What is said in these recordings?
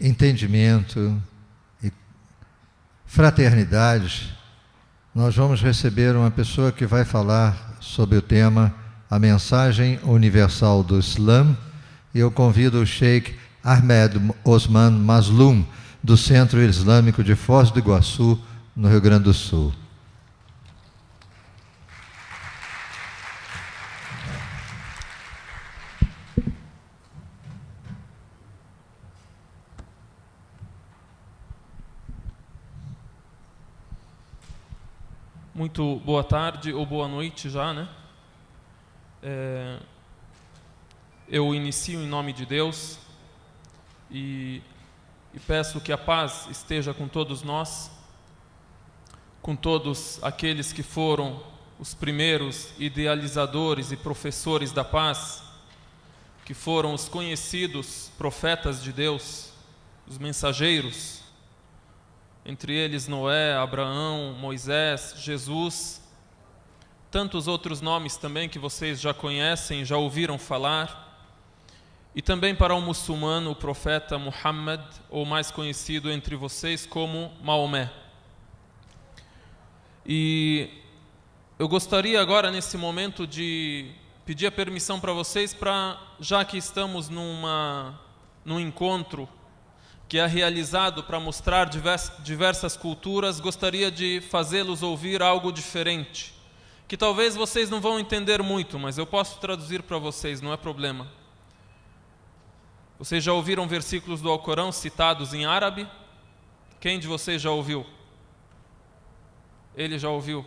entendimento e fraternidade, nós vamos receber uma pessoa que vai falar sobre o tema A Mensagem Universal do Islã, e eu convido o Sheikh Ahmed Osman Mazloum, do Centro Islâmico de Foz do Iguaçu, no Rio Grande do Sul. Muito boa tarde ou boa noite já, né? Eu inicio em nome de Deus e peço que a paz esteja com todos nós, com todos aqueles que foram os primeiros idealizadores e professores da paz, que foram os conhecidos profetas de Deus, os mensageiros, entre eles Noé, Abraão, Moisés, Jesus, tantos outros nomes também que vocês já conhecem, já ouviram falar, e também para o muçulmano, o profeta Muhammad, ou mais conhecido entre vocês como Maomé. E eu gostaria agora, nesse momento, de pedir a permissão para vocês, já que estamos num encontro que é realizado para mostrar diversas culturas, gostaria de fazê-los ouvir algo diferente, que talvez vocês não vão entender muito, mas eu posso traduzir para vocês, não é problema. Vocês já ouviram versículos do Alcorão citados em árabe? Quem de vocês já ouviu? Ele já ouviu?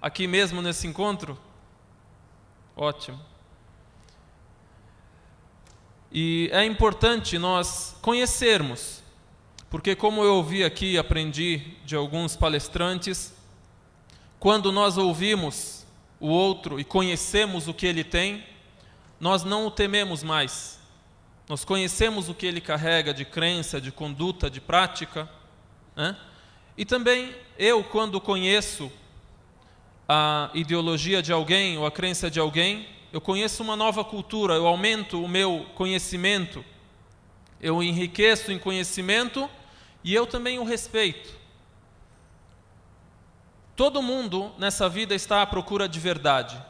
Aqui mesmo nesse encontro? Ótimo. E é importante nós conhecermos, porque como eu ouvi aqui e aprendi de alguns palestrantes, quando nós ouvimos o outro e conhecemos o que ele tem, nós não o tememos mais. Nós conhecemos o que ele carrega de crença, de conduta, de prática, né? E também eu, quando conheço a ideologia de alguém ou a crença de alguém, eu conheço uma nova cultura, eu aumento o meu conhecimento, eu enriqueço em conhecimento e eu também o respeito. Todo mundo nessa vida está à procura de verdade.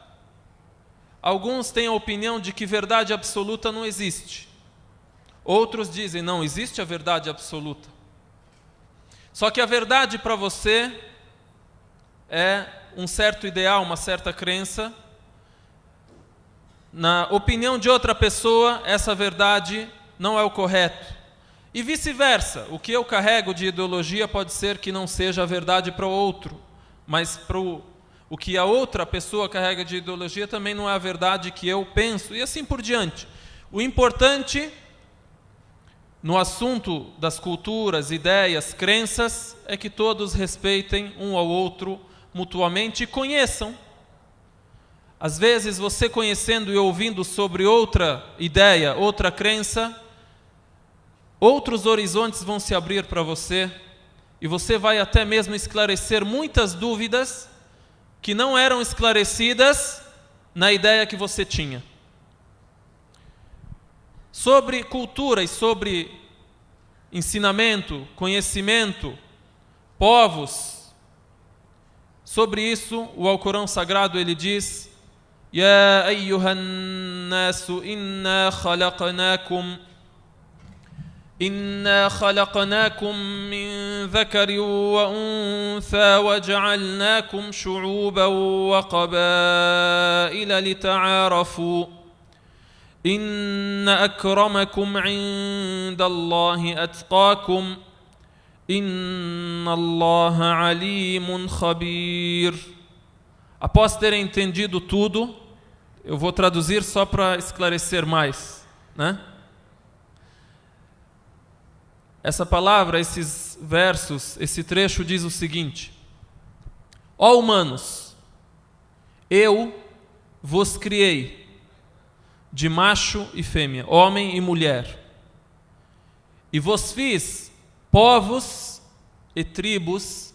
Alguns têm a opinião de que verdade absoluta não existe. Outros dizem, não, existe a verdade absoluta. Só que a verdade para você é um certo ideal, uma certa crença. Na opinião de outra pessoa, essa verdade não é o correto. E vice-versa, o que eu carrego de ideologia pode ser que não seja a verdade para o outro, mas o que a outra pessoa carrega de ideologia também não é a verdade que eu penso, e assim por diante. O importante no assunto das culturas, ideias, crenças, é que todos respeitem um ao outro mutuamente e conheçam. Às vezes você conhecendo e ouvindo sobre outra ideia, outra crença, outros horizontes vão se abrir para você e você vai até mesmo esclarecer muitas dúvidas que não eram esclarecidas na ideia que você tinha. Sobre cultura e sobre ensinamento, conhecimento, povos, sobre isso o Alcorão Sagrado ele diz: يا أيها الناس إنا خلقناكم من ذكر وأنثى وجعلناكم شعوبا وقبائل لتعارفوا إن أكرمكم عند الله أتقاكم إن الله عليم خبير. Após terem entendido tudo, eu vou traduzir só para esclarecer mais, né? Essa palavra, esses versos, esse trecho diz o seguinte: ó humanos, eu vos criei de macho e fêmea, homem e mulher, e vos fiz povos e tribos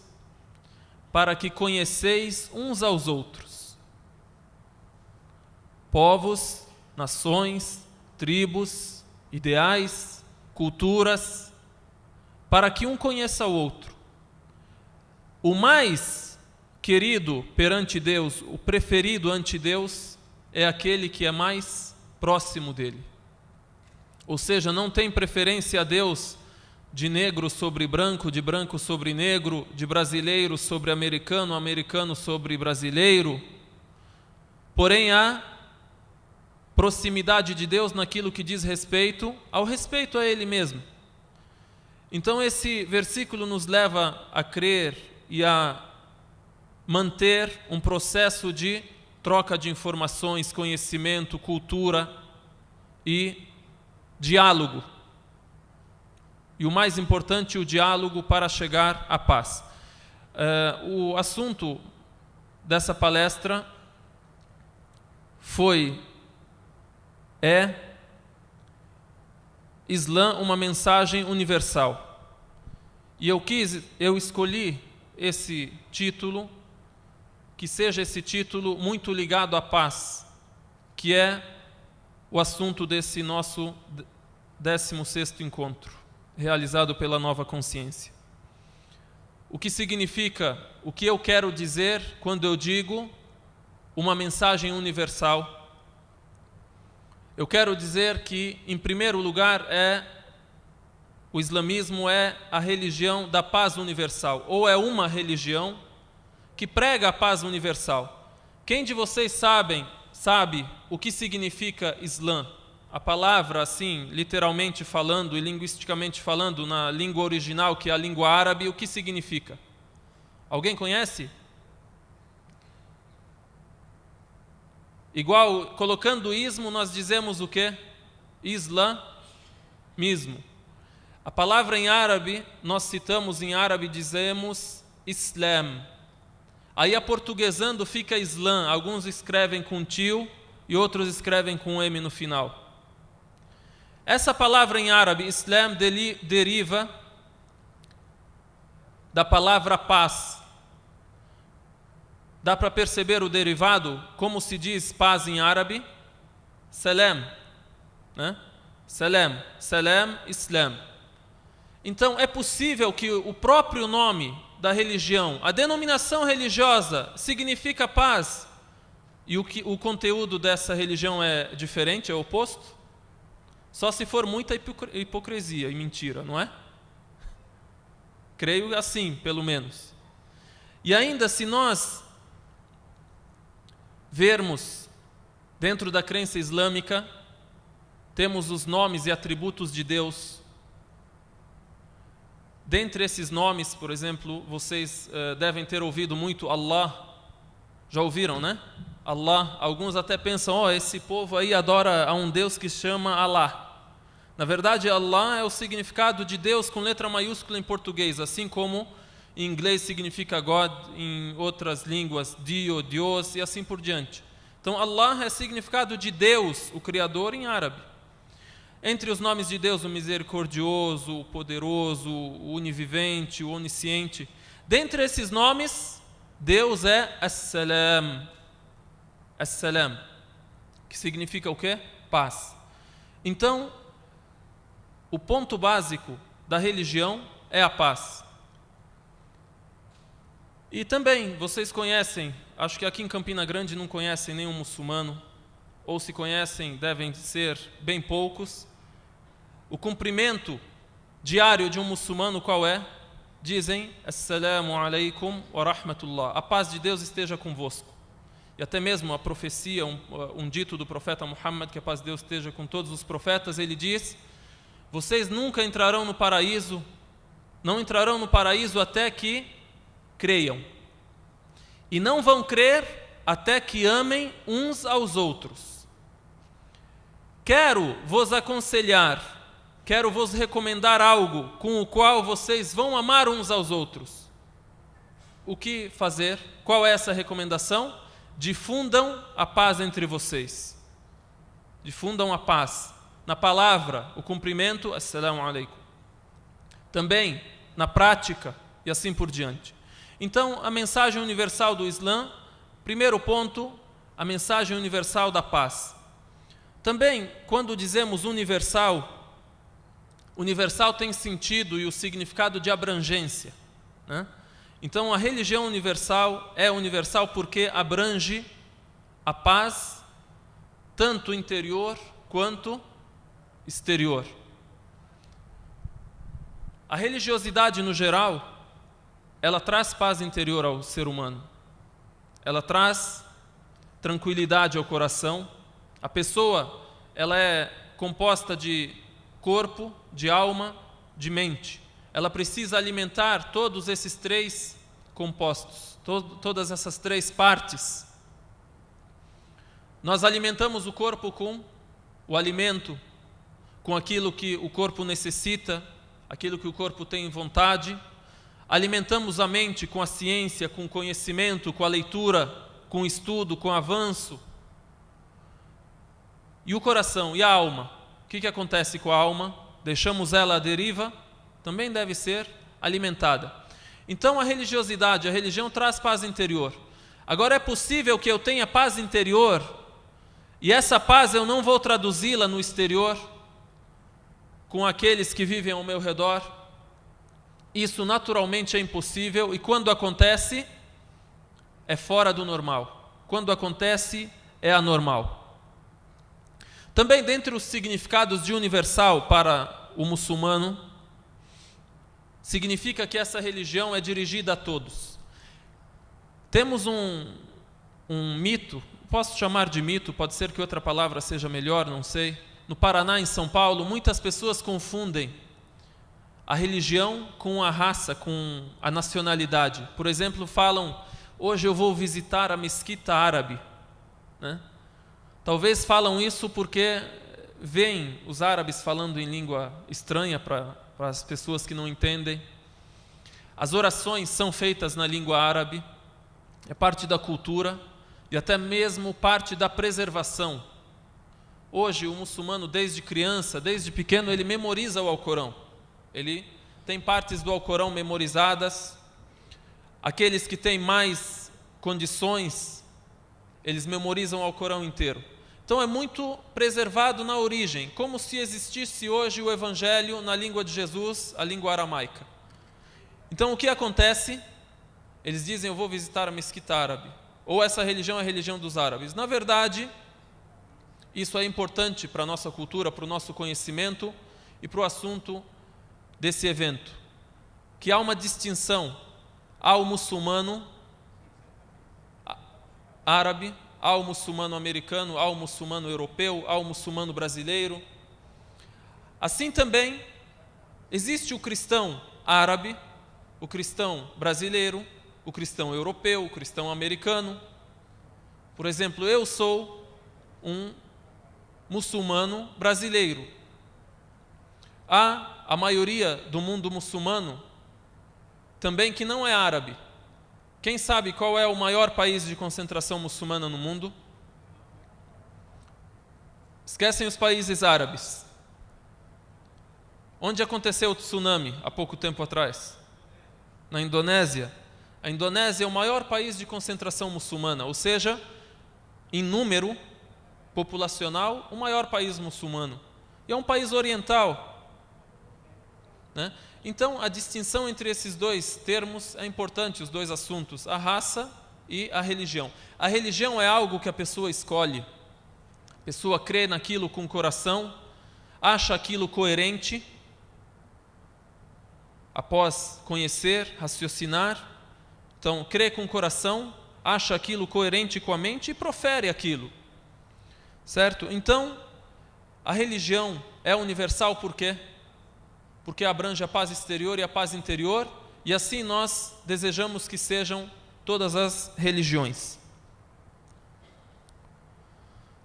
para que conheceis uns aos outros. Povos, nações, tribos, ideais, culturas, para que um conheça o outro. O mais querido perante Deus, o preferido ante Deus, é aquele que é mais próximo dele. Ou seja, não tem preferência a Deus de negro sobre branco, de branco sobre negro, de brasileiro sobre americano, americano sobre brasileiro. Porém, há proximidade de Deus naquilo que diz respeito ao respeito a Ele mesmo. Então esse versículo nos leva a crer e a manter um processo de troca de informações, conhecimento, cultura e diálogo. E o mais importante, o diálogo para chegar à paz. O assunto dessa palestra é Islã, uma mensagem universal. E eu escolhi esse título, que seja esse título muito ligado à paz, que é o assunto desse nosso 16º encontro, realizado pela Nova Consciência. O que significa, o que eu quero dizer quando eu digo uma mensagem universal? Eu quero dizer que, em primeiro lugar, o islamismo é a religião da paz universal, ou é uma religião que prega a paz universal. Quem de vocês sabe o que significa Islã? A palavra, assim, literalmente falando e linguisticamente falando, na língua original, que é a língua árabe, o que significa? Alguém conhece? Igual, colocando ismo, nós dizemos o quê? Islamismo. A palavra em árabe, nós citamos em árabe, dizemos Islam. Aí aportuguesando fica Islã. Alguns escrevem com tio e outros escrevem com M no final. Essa palavra em árabe, Islam, deriva da palavra paz. Dá para perceber o derivado? Como se diz paz em árabe? Salam, né? Salam, salam, Islam. Então é possível que o próprio nome da religião, a denominação religiosa, significa paz, e o conteúdo dessa religião é diferente, é oposto? Só se for muita hipocrisia e mentira, não é? Creio assim, pelo menos. E ainda, se nós vermos dentro da crença islâmica, temos os nomes e atributos de Deus. Dentre esses nomes, por exemplo, vocês devem ter ouvido muito Allah. Já ouviram, né? Allah. Alguns até pensam, esse povo aí adora a um Deus que se chama Allah. Na verdade, Allah é o significado de Deus com letra maiúscula em português, assim como em inglês significa God, em outras línguas, Dio, Dios e assim por diante. Então, Allah é significado de Deus, o Criador, em árabe. Entre os nomes de Deus, o misericordioso, o poderoso, o onivivente, o onisciente. Dentre esses nomes, Deus é As-Salam. As-Salam, que significa o quê? Paz. Então, o ponto básico da religião é a paz. E também, vocês conhecem, acho que aqui em Campina Grande não conhecem nenhum muçulmano, ou se conhecem, devem ser bem poucos. O cumprimento diário de um muçulmano qual é? Dizem, Assalamu alaikum wa rahmatullah. A paz de Deus esteja convosco. E até mesmo a profecia, um dito do profeta Muhammad, que a paz de Deus esteja com todos os profetas, ele diz: vocês nunca entrarão no paraíso, não entrarão no paraíso até que creiam. E não vão crer até que amem uns aos outros. Quero vos aconselhar, quero vos recomendar algo com o qual vocês vão amar uns aos outros. O que fazer? Qual é essa recomendação? Difundam a paz entre vocês. Difundam a paz. Na palavra, o cumprimento, Assalamu alaikum. Também na prática e assim por diante. Então, a mensagem universal do Islã, primeiro ponto, a mensagem universal da paz. Também, quando dizemos universal, Universal tem sentido e o significado de abrangência, né? Então, a religião universal é universal porque abrange a paz, tanto interior quanto exterior. A religiosidade, no geral, ela traz paz interior ao ser humano. Ela traz tranquilidade ao coração. A pessoa, ela é composta de corpo, de alma, de mente. Ela precisa alimentar todos esses três compostos, todas essas três partes. Nós alimentamos o corpo com o alimento, com aquilo que o corpo necessita, aquilo que o corpo tem vontade. Alimentamos a mente com a ciência, com o conhecimento, com a leitura, com o estudo, com o avanço. E o coração e a alma? O que acontece com a alma? Deixamos ela à deriva? Também deve ser alimentada. Então a religiosidade, a religião traz paz interior. Agora é possível que eu tenha paz interior e essa paz eu não vou traduzi-la no exterior com aqueles que vivem ao meu redor? Isso naturalmente é impossível e quando acontece é fora do normal. Quando acontece é anormal. Também dentre os significados de universal para o muçulmano, significa que essa religião é dirigida a todos. Temos um mito, posso chamar de mito, pode ser que outra palavra seja melhor, não sei. No Paraná, em São Paulo, muitas pessoas confundem a religião com a raça, com a nacionalidade. Por exemplo, falam, hoje eu vou visitar a mesquita árabe, né? Talvez falam isso porque veem os árabes falando em língua estranha para as pessoas que não entendem. As orações são feitas na língua árabe, é parte da cultura e até mesmo parte da preservação. Hoje o muçulmano desde criança, desde pequeno, ele memoriza o Alcorão. Ele tem partes do Alcorão memorizadas. Aqueles que têm mais condições, eles memorizam o Alcorão inteiro. Então é muito preservado na origem, como se existisse hoje o Evangelho na língua de Jesus, a língua aramaica. Então o que acontece? Eles dizem, eu vou visitar a mesquita árabe. Ou essa religião é a religião dos árabes. Na verdade, isso é importante para a nossa cultura, para o nosso conhecimento e para o assunto desse evento. Que há uma distinção ao muçulmano árabe, ao muçulmano americano, ao muçulmano europeu, ao muçulmano brasileiro. Assim também existe o cristão árabe, o cristão brasileiro, o cristão europeu, o cristão americano. Por exemplo, eu sou um muçulmano brasileiro. Há a maioria do mundo muçulmano também que não é árabe. Quem sabe qual é o maior país de concentração muçulmana no mundo? Esquecem os países árabes. Onde aconteceu o tsunami há pouco tempo atrás? Na Indonésia. A Indonésia é o maior país de concentração muçulmana, ou seja, em número populacional, o maior país muçulmano. E é um país oriental, né? Então, a distinção entre esses dois termos é importante, os dois assuntos, a raça e a religião. A religião é algo que a pessoa escolhe. A pessoa crê naquilo com o coração, acha aquilo coerente, após conhecer, raciocinar. Então, crê com o coração, acha aquilo coerente com a mente e profere aquilo. Certo? Então, a religião é universal por quê? Porque abrange a paz exterior e a paz interior, e assim nós desejamos que sejam todas as religiões.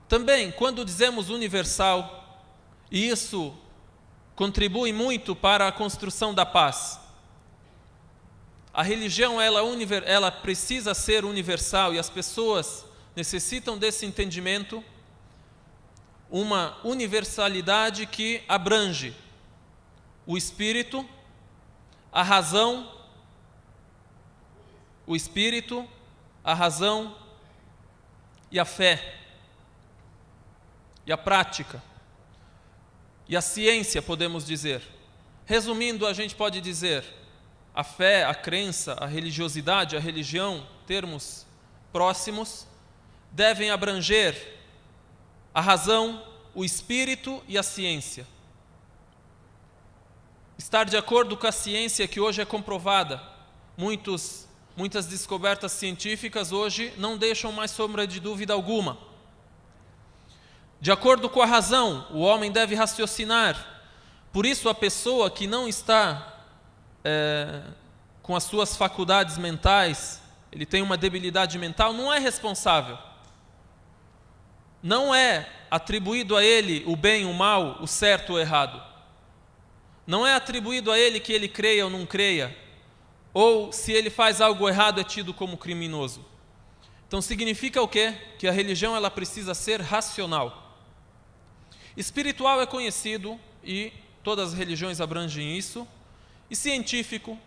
Também, quando dizemos universal, e isso contribui muito para a construção da paz, a religião ela precisa ser universal e as pessoas necessitam desse entendimento, uma universalidade que abrange o espírito, a razão, o espírito, a razão e a fé, e a prática, e a ciência, podemos dizer. Resumindo, a gente pode dizer, a fé, a crença, a religiosidade, a religião, termos próximos, devem abranger a razão, o espírito e a ciência. Estar de acordo com a ciência que hoje é comprovada. Muitas descobertas científicas hoje não deixam mais sombra de dúvida alguma. De acordo com a razão, o homem deve raciocinar. Por isso, a pessoa que não está com as suas faculdades mentais, ele tem uma debilidade mental, não é responsável. Não é atribuído a ele o bem, o mal, o certo ou o errado. Não é atribuído a ele que ele creia ou não creia, ou se ele faz algo errado é tido como criminoso. Então significa o quê? Que a religião ela precisa ser racional. Espiritual é conhecido e todas as religiões abrangem isso. E científico,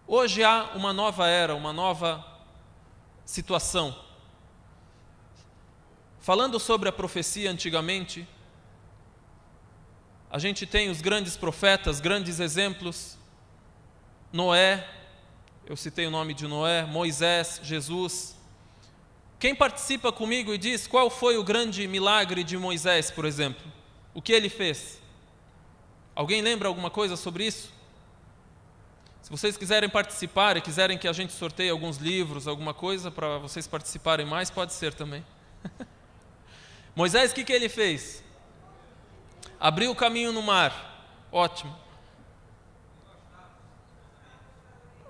hoje há uma nova era, uma nova situação. Falando sobre a profecia antigamente, a gente tem os grandes profetas, grandes exemplos. Noé, eu citei o nome de Noé, Moisés, Jesus. Quem participa comigo e diz qual foi o grande milagre de Moisés, por exemplo? O que ele fez? Alguém lembra alguma coisa sobre isso? Se vocês quiserem participar e quiserem que a gente sorteie alguns livros, alguma coisa para vocês participarem mais, pode ser também. Moisés, o que ele fez? Abriu o caminho no mar. Ótimo.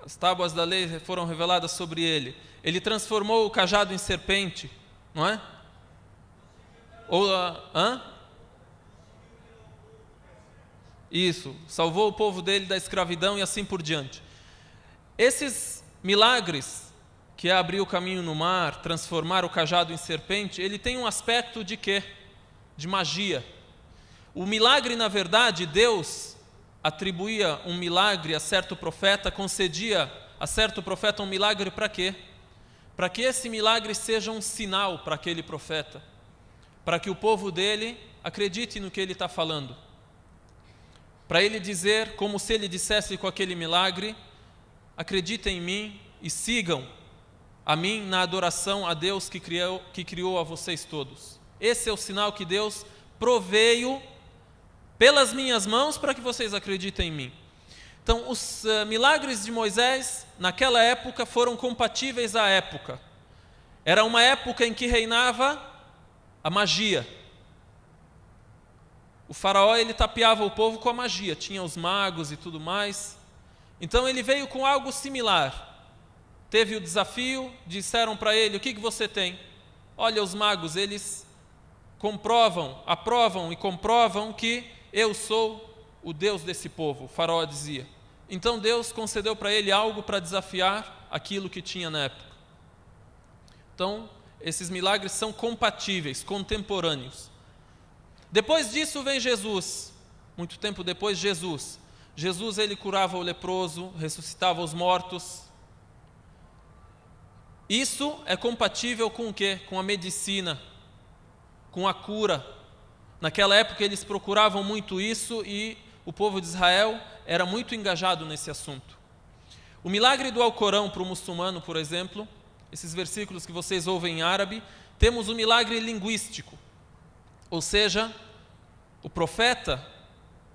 As tábuas da lei foram reveladas sobre ele. Ele transformou o cajado em serpente, não é? Isso, salvou o povo dele da escravidão e assim por diante. Esses milagres, que é abrir o caminho no mar, transformar o cajado em serpente, ele tem um aspecto de quê? De magia. O milagre, na verdade, Deus atribuía um milagre a certo profeta, concedia a certo profeta um milagre para quê? Para que esse milagre seja um sinal para aquele profeta, para que o povo dele acredite no que ele está falando. Para ele dizer, como se ele dissesse com aquele milagre: acreditem em mim e sigam a mim na adoração a Deus que criou a vocês todos. Esse é o sinal que Deus proveio pelas minhas mãos para que vocês acreditem em mim. Então, os milagres de Moisés, naquela época, foram compatíveis à época. Era uma época em que reinava a magia. O faraó, ele tapeava o povo com a magia, tinha os magos e tudo mais. Então ele veio com algo similar. Teve o desafio, disseram para ele: o que você tem? Olha, os magos, eles aprovam e comprovam que eu sou o Deus desse povo, o faraó dizia. Então Deus concedeu para ele algo para desafiar aquilo que tinha na época. Então, esses milagres são compatíveis, contemporâneos. Depois disso vem Jesus, muito tempo depois, Jesus, ele curava o leproso, ressuscitava os mortos. Isso é compatível com o quê? Com a medicina, com a cura. Naquela época eles procuravam muito isso e o povo de Israel era muito engajado nesse assunto. O milagre do Alcorão para o muçulmano, por exemplo, esses versículos que vocês ouvem em árabe, temos o milagre linguístico. Ou seja, o profeta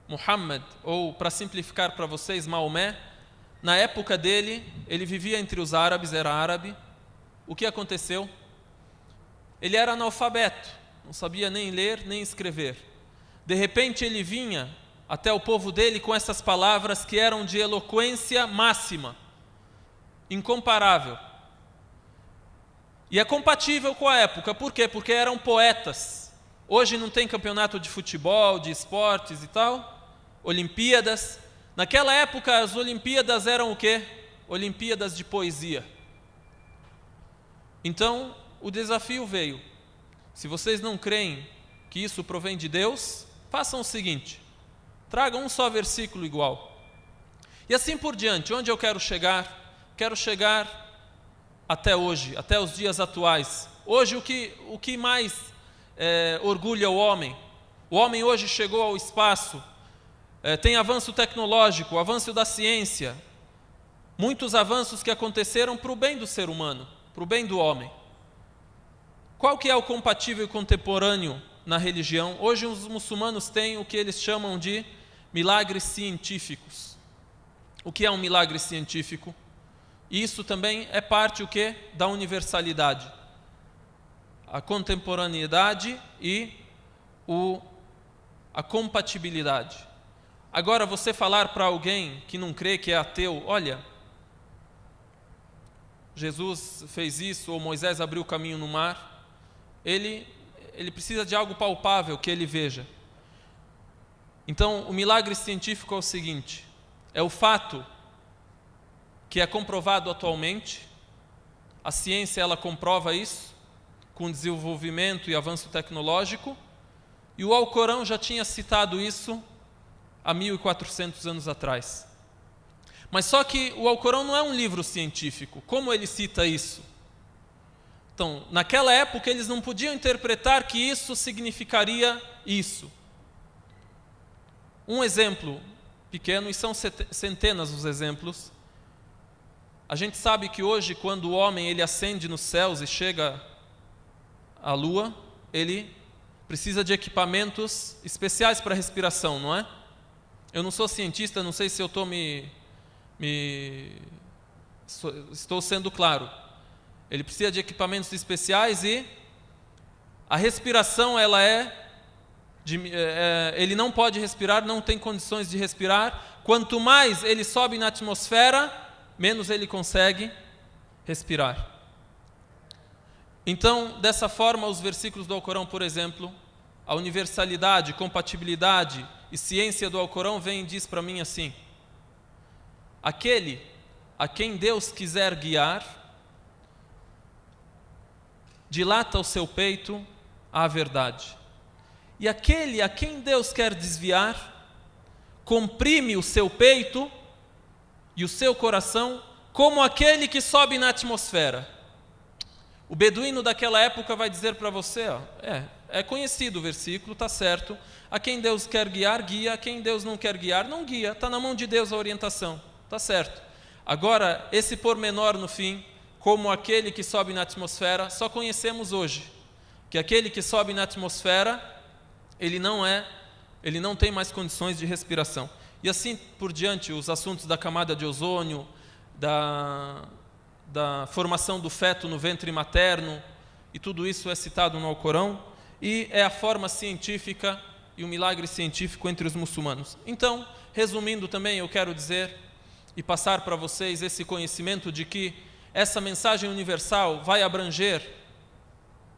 Muhammad, ou para simplificar para vocês, Maomé, na época dele, ele vivia entre os árabes, era árabe. O que aconteceu? Ele era analfabeto, não sabia nem ler nem escrever. De repente ele vinha até o povo dele com essas palavras que eram de eloquência máxima, incomparável. E é compatível com a época, por quê? Porque eram poetas. Hoje não tem campeonato de futebol, de esportes e tal, Olimpíadas. Naquela época as Olimpíadas eram o quê? Olimpíadas de poesia. Então o desafio veio: se vocês não creem que isso provém de Deus, façam o seguinte, tragam um só versículo igual. E assim por diante. Onde eu quero chegar? Quero chegar até hoje, até os dias atuais. Hoje o que mais orgulha o homem? O homem hoje chegou ao espaço, tem avanço tecnológico, avanço da ciência, muitos avanços que aconteceram para o bem do ser humano, para o bem do homem. Qual que é o compatível e contemporâneo na religião? Hoje os muçulmanos têm o que eles chamam de milagres científicos. O que é um milagre científico? Isso também é parte o quê? Da universalidade. A contemporaneidade e a compatibilidade. Agora, você falar para alguém que não crê, que é ateu, olha, Jesus fez isso, ou Moisés abriu o caminho no mar, ele precisa de algo palpável que ele veja. Então, o milagre científico é o seguinte, é o fato que é comprovado atualmente, a ciência ela comprova isso, com desenvolvimento e avanço tecnológico, e o Alcorão já tinha citado isso há 1400 anos atrás. Mas só que o Alcorão não é um livro científico. Como ele cita isso? Então, naquela época eles não podiam interpretar que isso significaria isso. Um exemplo pequeno, e são centenas os exemplos. A gente sabe que hoje, quando o homem ele ascende nos céus e chega à lua, ele precisa de equipamentos especiais para respiração, não é? Eu não sou cientista, não sei se eu estou sendo claro. Ele precisa de equipamentos especiais e a respiração ela ele não pode respirar, não tem condições de respirar. Quanto mais ele sobe na atmosfera, menos ele consegue respirar. Então, dessa forma, os versículos do Alcorão, por exemplo, a universalidade, compatibilidade e ciência do Alcorão vem e diz para mim assim: aquele a quem Deus quiser guiar, dilata o seu peito à verdade. E aquele a quem Deus quer desviar, comprime o seu peito e o seu coração como aquele que sobe na atmosfera. O beduíno daquela época vai dizer para você, é conhecido o versículo, está certo. A quem Deus quer guiar, guia. A quem Deus não quer guiar, não guia. Está na mão de Deus a orientação, está certo. Agora, esse pormenor no fim, como aquele que sobe na atmosfera, só conhecemos hoje. Que aquele que sobe na atmosfera, ele não tem mais condições de respiração. E assim por diante, os assuntos da camada de ozônio, da formação do feto no ventre materno, e tudo isso é citado no Alcorão, e é a forma científica e o milagre científico entre os muçulmanos. Então, resumindo também, eu quero dizer e passar para vocês esse conhecimento de que essa mensagem universal vai abranger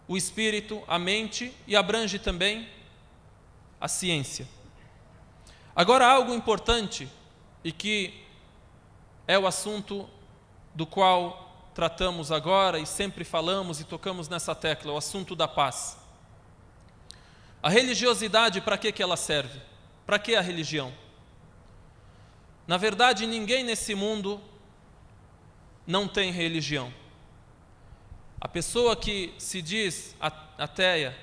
o espírito, a mente, e abrange também a ciência. Agora, algo importante, e que é o assunto do qual tratamos agora e sempre falamos e tocamos nessa tecla, o assunto da paz. A religiosidade, para que ela serve? Para que a religião? Na verdade, ninguém nesse mundo não tem religião. A pessoa que se diz ateia,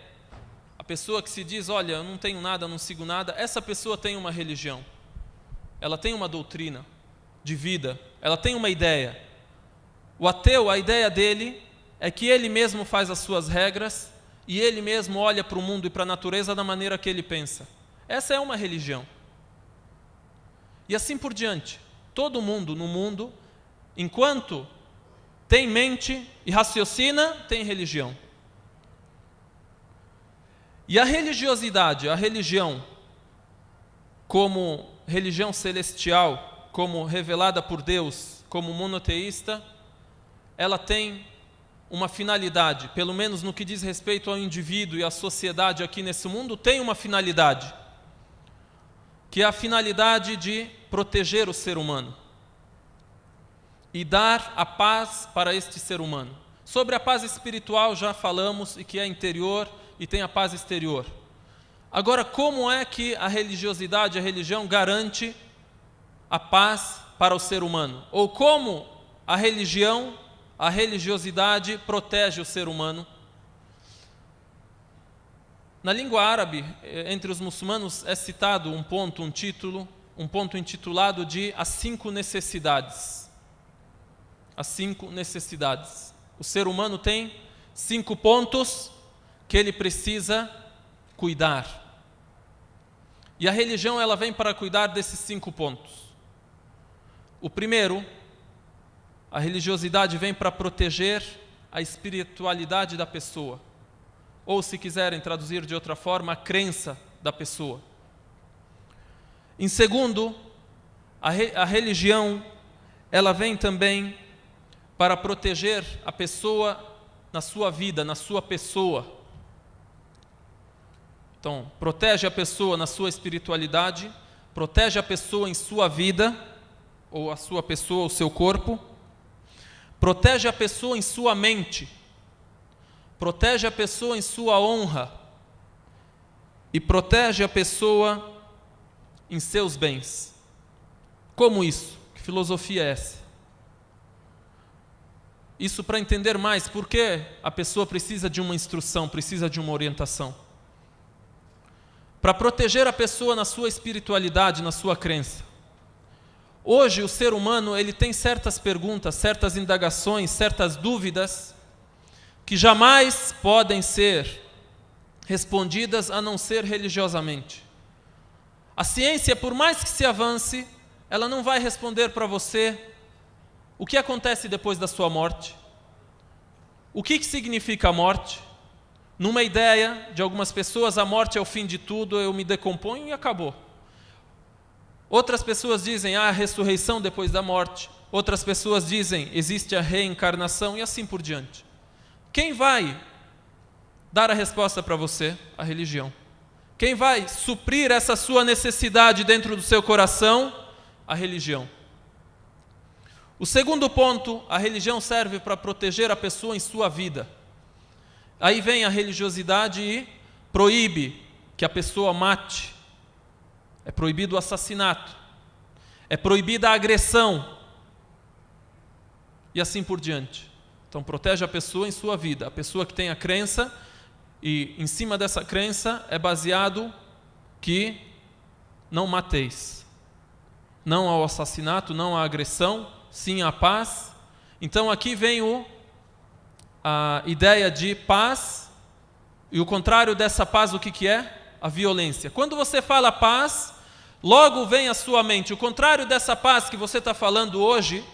a pessoa que se diz, olha, eu não tenho nada, não sigo nada, essa pessoa tem uma religião. Ela tem uma doutrina de vida, ela tem uma ideia. O ateu, a ideia dele é que ele mesmo faz as suas regras e ele mesmo olha para o mundo e para a natureza da maneira que ele pensa. Essa é uma religião. E assim por diante. Todo mundo no mundo, enquanto tem mente e raciocina, tem religião. E a religiosidade, a religião, como religião celestial, como revelada por Deus, como monoteísta, ela tem uma finalidade, pelo menos no que diz respeito ao indivíduo e à sociedade aqui nesse mundo, tem uma finalidade, que é a finalidade de proteger o ser humano e dar a paz para este ser humano. Sobre a paz espiritual já falamos, e que é interior e tem a paz exterior. Agora, como é que a religiosidade, a religião garante a paz para o ser humano? Ou como a religião, a religiosidade protege o ser humano? Na língua árabe, entre os muçulmanos, é citado um ponto intitulado de as 5 necessidades. As 5 necessidades. O ser humano tem 5 pontos que ele precisa cuidar. E a religião, ela vem para cuidar desses 5 pontos. O primeiro, a religiosidade vem para proteger a espiritualidade da pessoa. Ou, se quiserem traduzir de outra forma, a crença da pessoa. Em segundo, a religião, ela vem também para proteger a pessoa na sua vida, na sua pessoa. Então, protege a pessoa na sua espiritualidade, protege a pessoa em sua vida, ou a sua pessoa, o seu corpo, protege a pessoa em sua mente, protege a pessoa em sua honra e protege a pessoa em seus bens. Como isso? Que filosofia é essa? Isso para entender mais por que a pessoa precisa de uma instrução, precisa de uma orientação. Para proteger a pessoa na sua espiritualidade, na sua crença. Hoje o ser humano, ele tem certas perguntas, certas indagações, certas dúvidas que jamais podem ser respondidas a não ser religiosamente. A ciência, por mais que se avance, ela não vai responder para você o que acontece depois da sua morte. O que significa a morte? Numa ideia de algumas pessoas, a morte é o fim de tudo, eu me decomponho e acabou. Outras pessoas dizem, há a ressurreição depois da morte. Outras pessoas dizem, existe a reencarnação e assim por diante. Quem vai dar a resposta para você? A religião. Quem vai suprir essa sua necessidade dentro do seu coração? A religião. O segundo ponto, a religião serve para proteger a pessoa em sua vida. Aí vem a religiosidade e proíbe que a pessoa mate. É proibido o assassinato. É proibida a agressão. E assim por diante. Então protege a pessoa em sua vida. A pessoa que tem a crença, e em cima dessa crença é baseado que não mateis. Não ao assassinato, não à agressão, sim à paz. Então aqui vem a ideia de paz, e o contrário dessa paz, o que é? A violência. Quando você fala paz, logo vem à sua mente, o contrário dessa paz que você está falando hoje,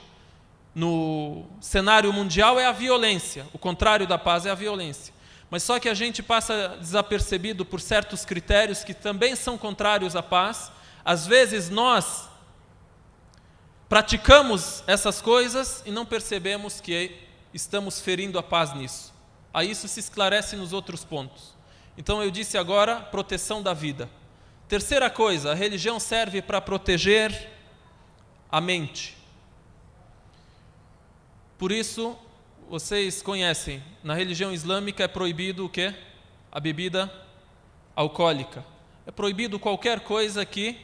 no cenário mundial, é a violência. O contrário da paz é a violência. Mas só que a gente passa desapercebido por certos critérios que também são contrários à paz. Às vezes nós praticamos essas coisas e não percebemos que estamos ferindo a paz nisso. Aí isso se esclarece nos outros pontos. Então eu disse agora, proteção da vida. Terceira coisa, a religião serve para proteger a mente. Por isso, vocês conhecem, na religião islâmica é proibido o quê? A bebida alcoólica. É proibido qualquer coisa que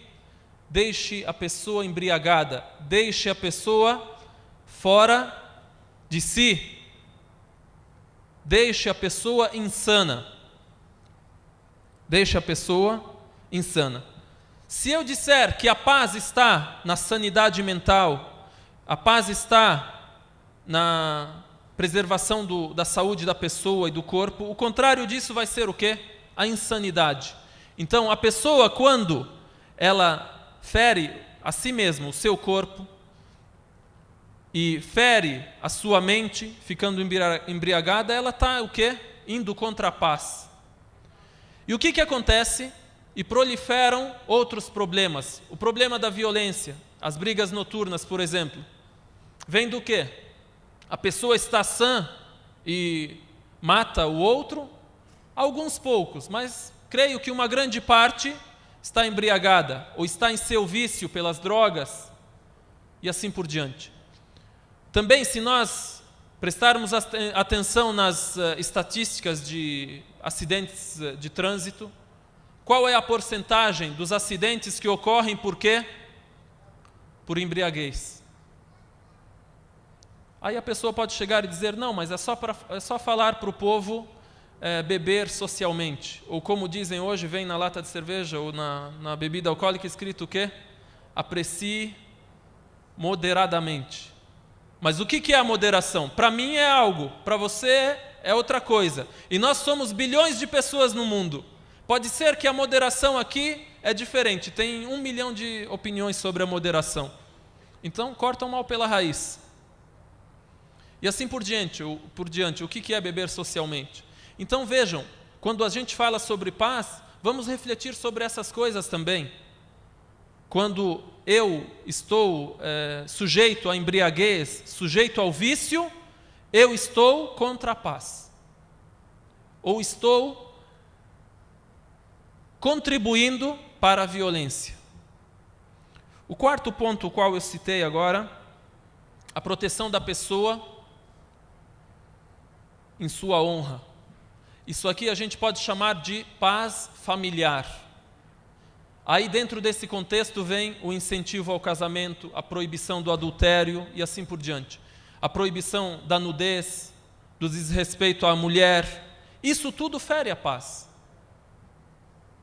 deixe a pessoa embriagada, deixe a pessoa fora de si, deixe a pessoa insana. Deixe a pessoa insana. Se eu disser que a paz está na sanidade mental, a paz está na preservação da saúde da pessoa e do corpo, o contrário disso vai ser o quê? A insanidade. Então, a pessoa, quando ela fere a si mesma, o seu corpo, e fere a sua mente, ficando embriagada, ela está o quê? Indo contra a paz. E o que acontece? E proliferam outros problemas. O problema da violência, as brigas noturnas, por exemplo, vem do quê? A pessoa está sã e mata o outro? Alguns poucos, mas creio que uma grande parte está embriagada, ou está em seu vício pelas drogas, e assim por diante. Também, se nós prestarmos atenção nas estatísticas de acidentes de trânsito, qual é a porcentagem dos acidentes que ocorrem por quê? Por embriaguez. Aí a pessoa pode chegar e dizer, não, mas é só falar para o povo beber socialmente? Ou como dizem hoje, vem na lata de cerveja ou na bebida alcoólica escrito o quê? Aprecie moderadamente. Mas o que é a moderação? Para mim é algo, para você é outra coisa. E nós somos bilhões de pessoas no mundo. Pode ser que a moderação aqui é diferente. Tem 1 milhão de opiniões sobre a moderação. Então, corta o mal pela raiz. E assim por diante, o que é beber socialmente? Então vejam, quando a gente fala sobre paz, vamos refletir sobre essas coisas também. Quando eu estou sujeito à embriaguez, sujeito ao vício, eu estou contra a paz. Ou estou contribuindo para a violência. O quarto ponto, o qual eu citei agora, a proteção da pessoa em sua honra. Isso aqui a gente pode chamar de paz familiar. Aí dentro desse contexto vem o incentivo ao casamento, a proibição do adultério e assim por diante. A proibição da nudez, do desrespeito à mulher. Isso tudo fere a paz.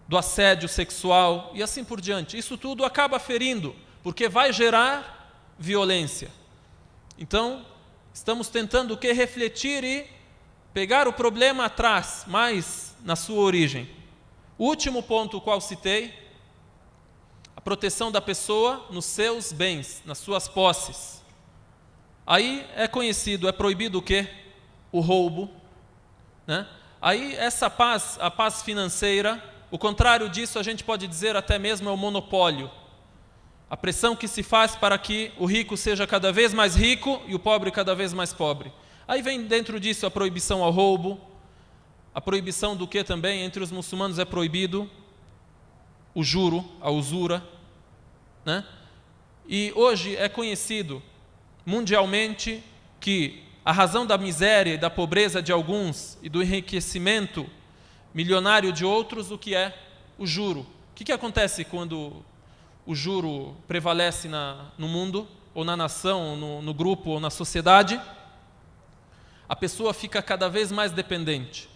Do assédio sexual e assim por diante. Isso tudo acaba ferindo, porque vai gerar violência. Então, estamos tentando refletir e pegar o problema atrás, mais na sua origem. O último ponto, o qual citei, a proteção da pessoa nos seus bens, nas suas posses. Aí é conhecido, é proibido o quê? O roubo, né? Aí essa paz, a paz financeira, o contrário disso a gente pode dizer até mesmo é o monopólio. A pressão que se faz para que o rico seja cada vez mais rico e o pobre cada vez mais pobre. Aí vem dentro disso a proibição ao roubo, a proibição do que também entre os muçulmanos é proibido o juro, a usura, né? E hoje é conhecido mundialmente que a razão da miséria e da pobreza de alguns e do enriquecimento milionário de outros, o que é? O juro. O que acontece quando o juro prevalece no mundo, ou na nação, ou no grupo, ou na sociedade? A pessoa fica cada vez mais dependente.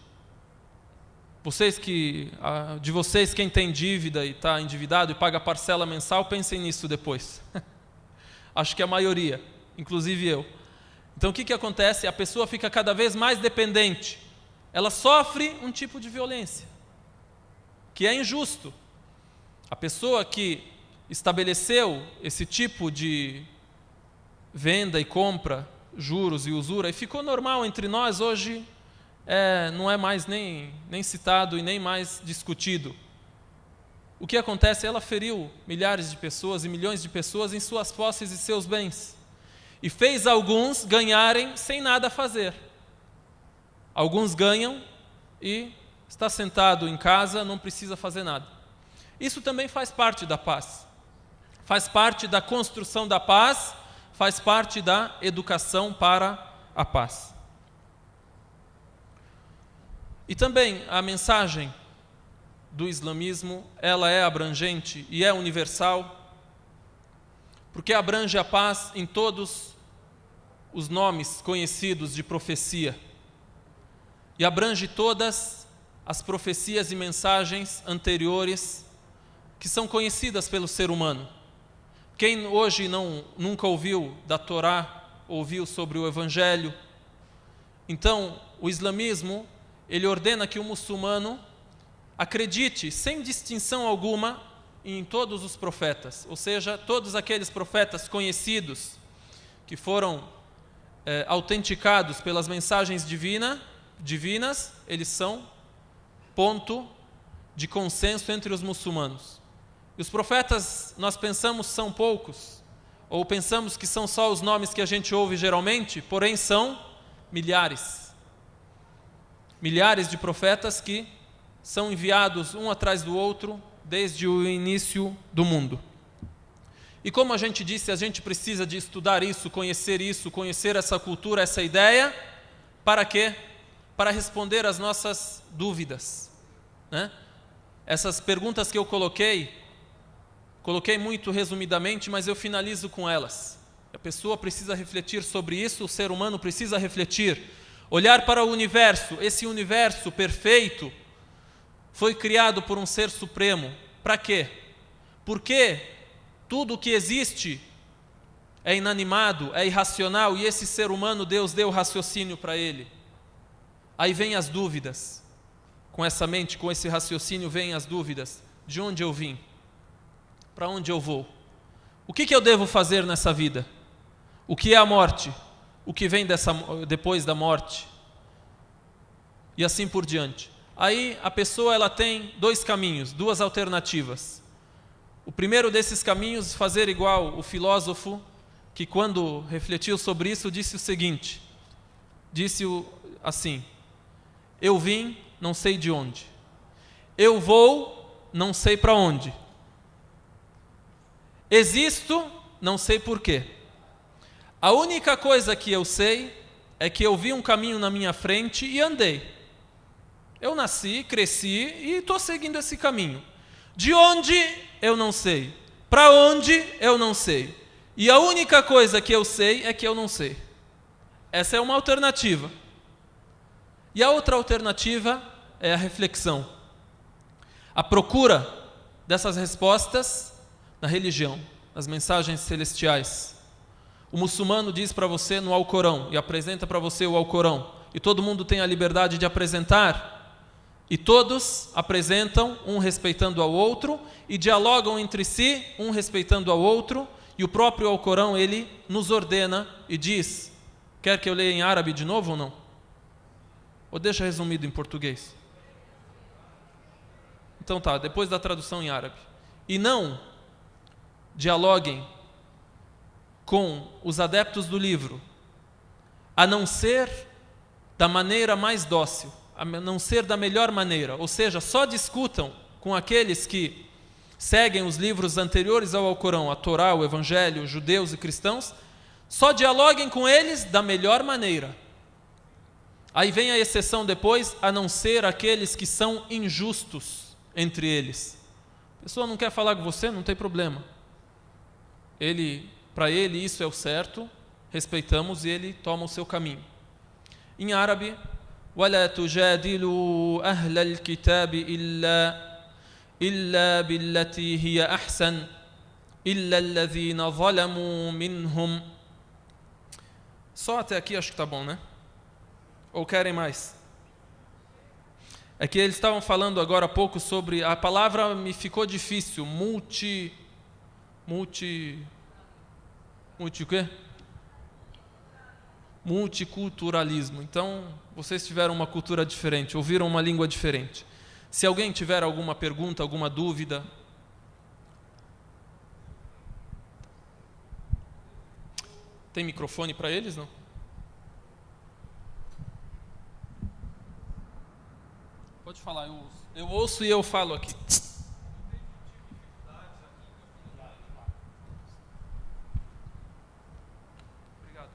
De vocês, quem tem dívida e está endividado e paga parcela mensal, pensem nisso depois. Acho que a maioria, inclusive eu. Então o que acontece? A pessoa fica cada vez mais dependente. Ela sofre um tipo de violência, que é injusto. A pessoa que estabeleceu esse tipo de venda e compra, juros e usura, e ficou normal entre nós, hoje não é mais nem citado e nem mais discutido. O que acontece? Ela feriu milhares de pessoas e milhões de pessoas em suas posses e seus bens. E fez alguns ganharem sem nada fazer. Alguns ganham e está sentado em casa, não precisa fazer nada. Isso também faz parte da paz. Faz parte da construção da paz, faz parte da educação para a paz. E também a mensagem do islamismo, ela é abrangente e é universal, porque abrange a paz em todos os nomes conhecidos de profecia e abrange todas as profecias e mensagens anteriores que são conhecidas pelo ser humano. Quem hoje nunca ouviu da Torá, ouviu sobre o Evangelho? Então, o islamismo, ele ordena que o muçulmano acredite, sem distinção alguma, em todos os profetas, ou seja, todos aqueles profetas conhecidos, que foram autenticados pelas mensagens divinas, eles são ponto de consenso entre os muçulmanos. E os profetas, nós pensamos, são poucos, ou pensamos que são só os nomes que a gente ouve geralmente, porém são milhares. Milhares de profetas que são enviados um atrás do outro desde o início do mundo. E como a gente disse, a gente precisa de estudar isso, conhecer essa cultura, essa ideia, para quê? Para responder às nossas dúvidas, né? Essas perguntas que eu coloquei muito resumidamente, mas eu finalizo com elas. A pessoa precisa refletir sobre isso, o ser humano precisa refletir. Olhar para o universo, esse universo perfeito foi criado por um ser supremo. Para quê? Porque tudo o que existe é inanimado, é irracional, e esse ser humano, Deus deu raciocínio para ele. Aí vem as dúvidas. Com essa mente, com esse raciocínio, vêm as dúvidas. De onde eu vim? Para onde eu vou? O que eu devo fazer nessa vida? O que é a morte? O que vem depois da morte? E assim por diante. Aí a pessoa ela tem dois caminhos, duas alternativas. O primeiro desses caminhos é fazer igual o filósofo que, quando refletiu sobre isso, disse o seguinte: disse assim: eu vim, não sei de onde. Eu vou, não sei para onde. Existo, não sei porquê. A única coisa que eu sei é que eu vi um caminho na minha frente e andei. Eu nasci, cresci e estou seguindo esse caminho. De onde, eu não sei. Para onde, eu não sei. E a única coisa que eu sei é que eu não sei. Essa é uma alternativa. E a outra alternativa é a reflexão. A procura dessas respostas na religião, nas mensagens celestiais. O muçulmano diz para você no Alcorão, e apresenta para você o Alcorão, e todo mundo tem a liberdade de apresentar, e todos apresentam, um respeitando ao outro, e dialogam entre si, um respeitando ao outro, e o próprio Alcorão, ele nos ordena e diz: quer que eu leia em árabe de novo ou não? Ou deixa resumido em português? Então tá, depois da tradução em árabe. E não dialoguem com os adeptos do livro, a não ser da maneira mais dócil, a não ser da melhor maneira, ou seja, só discutam com aqueles que seguem os livros anteriores ao Alcorão, a Torá, o Evangelho, os judeus e cristãos, só dialoguem com eles da melhor maneira. Aí vem a exceção depois, a não ser aqueles que são injustos entre eles. A pessoa não quer falar com você, não tem problema. Para ele isso é o certo, respeitamos e ele toma o seu caminho. Em árabe, وَلَا تُجَادِلُوا أَهْلَ الْكِتَابِ إِلَّا بِالَّتِي هِيَ أَحْسَنُ إِلَّا الَّذِينَ ظَلَمُوا مِنْهُمْ. Só até aqui acho que está bom, né? Ou querem mais? É que eles estavam falando agora há pouco sobre, a palavra me ficou difícil, multi o quê? Multiculturalismo. Então, vocês tiveram uma cultura diferente, ouviram uma língua diferente. Se alguém tiver alguma pergunta, alguma dúvida, tem microfone para eles, não? Pode falar, eu ouço e eu falo aqui. Obrigado.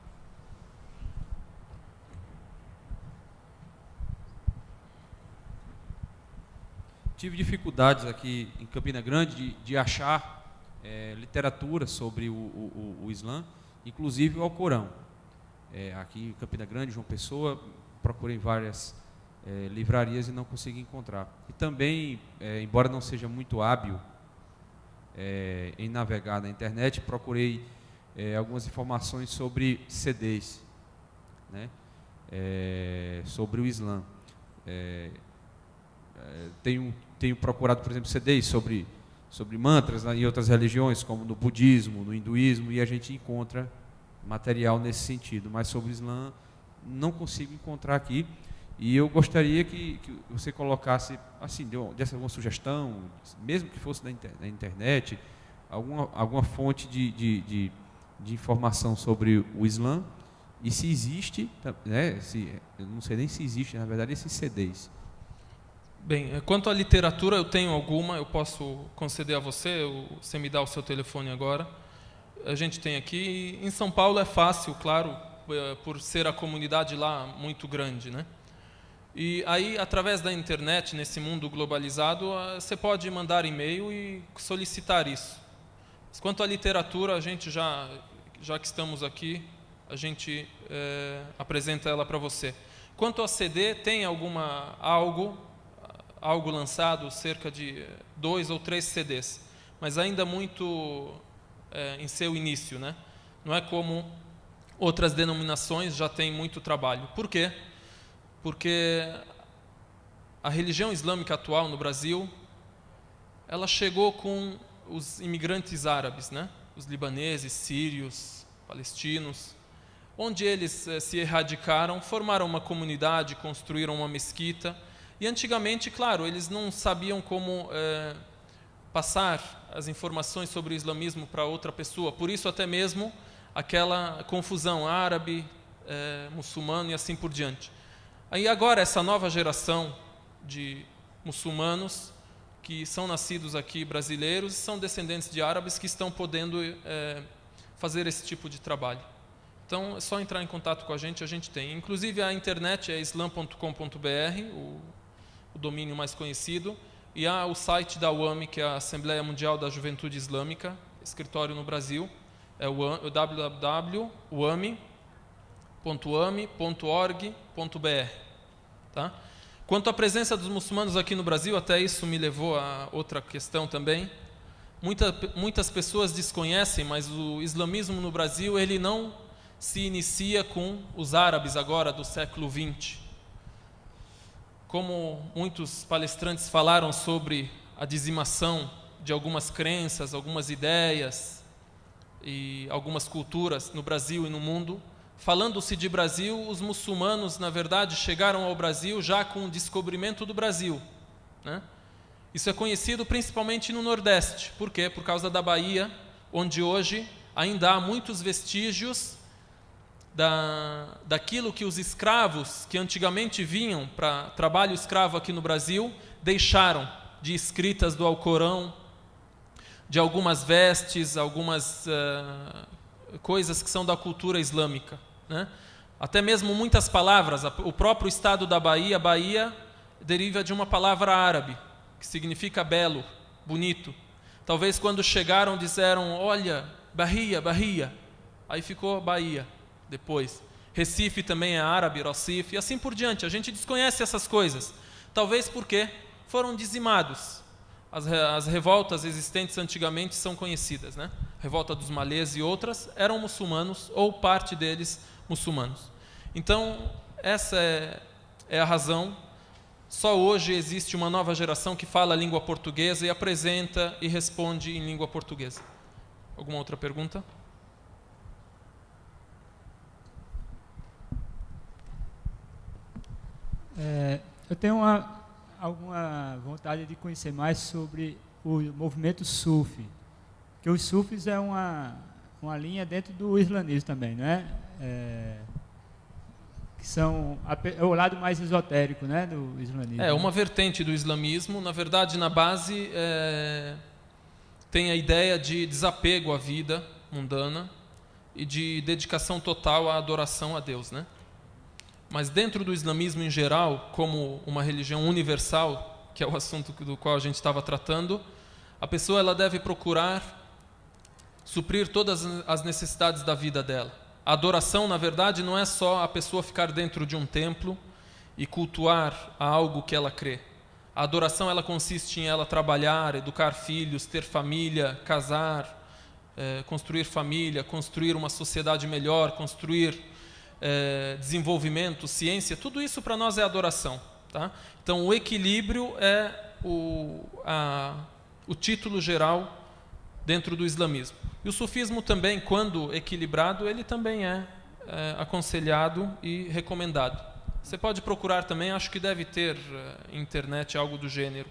Tive dificuldades aqui em Campina Grande de achar literatura sobre o Islã, inclusive o Alcorão. Aqui em Campina Grande, João Pessoa, procurei várias livrarias e não consegui encontrar. E também, embora não seja muito hábil em navegar na internet, procurei algumas informações sobre CDs, né? Sobre o Islã. Tenho procurado, por exemplo, CDs sobre mantras, né, em outras religiões, como no budismo, no hinduísmo, e a gente encontra material nesse sentido, mas sobre o Islã não consigo encontrar aqui. E eu gostaria que você colocasse, assim, desse alguma sugestão, mesmo que fosse na internet, alguma fonte de informação sobre o Islã, e se existe, né, eu não sei nem se existe, na verdade, esses CDs. Bem, quanto à literatura, eu tenho alguma, eu posso conceder a você, você me dá o seu telefone agora. A gente tem aqui, em São Paulo é fácil, claro, por ser a comunidade lá muito grande, né? E aí, através da internet, nesse mundo globalizado, você pode mandar e-mail e solicitar isso. Mas quanto à literatura, a gente já que estamos aqui, a gente apresenta ela para você. Quanto a CD, tem algo lançado, cerca de 2 ou 3 CDs, mas ainda muito em seu início, né? Não é como outras denominações, já tem muito trabalho. Por quê? Porque a religião islâmica atual no Brasil, ela chegou com os imigrantes árabes, né? Os libaneses, sírios, palestinos, onde eles se erradicaram, formaram uma comunidade, construíram uma mesquita. E antigamente, claro, eles não sabiam como passar as informações sobre o islamismo para outra pessoa. Por isso, até mesmo, aquela confusão árabe, muçulmano e assim por diante. Aí agora, essa nova geração de muçulmanos que são nascidos aqui, brasileiros, são descendentes de árabes que estão podendo fazer esse tipo de trabalho. Então, é só entrar em contato com a gente tem. Inclusive, a internet é islam.com.br, o domínio mais conhecido, e há o site da UAMI, que é a Assembleia Mundial da Juventude Islâmica, escritório no Brasil, é o www.uami.org.br. Tá? Quanto à presença dos muçulmanos aqui no Brasil, até isso me levou a outra questão também. Muitas pessoas desconhecem, mas o islamismo no Brasil, ele não se inicia com os árabes agora do século XX. Como muitos palestrantes falaram sobre a dizimação de algumas crenças, algumas ideias e algumas culturas no Brasil e no mundo, falando-se de Brasil, os muçulmanos, na verdade, chegaram ao Brasil já com o descobrimento do Brasil, né? Isso é conhecido principalmente no Nordeste. Por quê? Por causa da Bahia, onde hoje ainda há muitos vestígios daquilo que os escravos, que antigamente vinham para trabalho escravo aqui no Brasil, deixaram de escritas do Alcorão, de algumas vestes, algumas coisas que são da cultura islâmica, né? Até mesmo muitas palavras. O próprio estado da Bahia, Bahia deriva de uma palavra árabe, que significa belo, bonito. Talvez quando chegaram disseram, olha, Bahia, Bahia. Aí ficou Bahia. Depois, Recife também é árabe, Recife, e assim por diante. A gente desconhece essas coisas, talvez porque foram dizimados. As revoltas existentes antigamente são conhecidas, né? Revolta dos malês e outras eram muçulmanos, ou parte deles muçulmanos. Então, essa é a razão. Só hoje existe uma nova geração que fala a língua portuguesa e apresenta e responde em língua portuguesa. Alguma outra pergunta? Eu tenho alguma vontade de conhecer mais sobre o movimento Sufi, que os Sufis é uma linha dentro do islamismo também, não é? Que são o lado mais esotérico, né, do islamismo. É uma vertente do islamismo. Na verdade, na base tem a ideia de desapego à vida mundana e de dedicação total à adoração a Deus, né? Mas dentro do islamismo em geral, como uma religião universal, que é o assunto do qual a gente estava tratando, a pessoa ela deve procurar suprir todas as necessidades da vida dela. A adoração, na verdade, não é só a pessoa ficar dentro de um templo e cultuar a algo que ela crê. A adoração ela consiste em ela trabalhar, educar filhos, ter família, casar, construir família, construir uma sociedade melhor, construir desenvolvimento, ciência. Tudo isso para nós é adoração, tá? Então o equilíbrio é o título geral dentro do islamismo. E o sufismo também, quando equilibrado, ele também é aconselhado e recomendado. Você pode procurar também, acho que deve ter internet algo do gênero.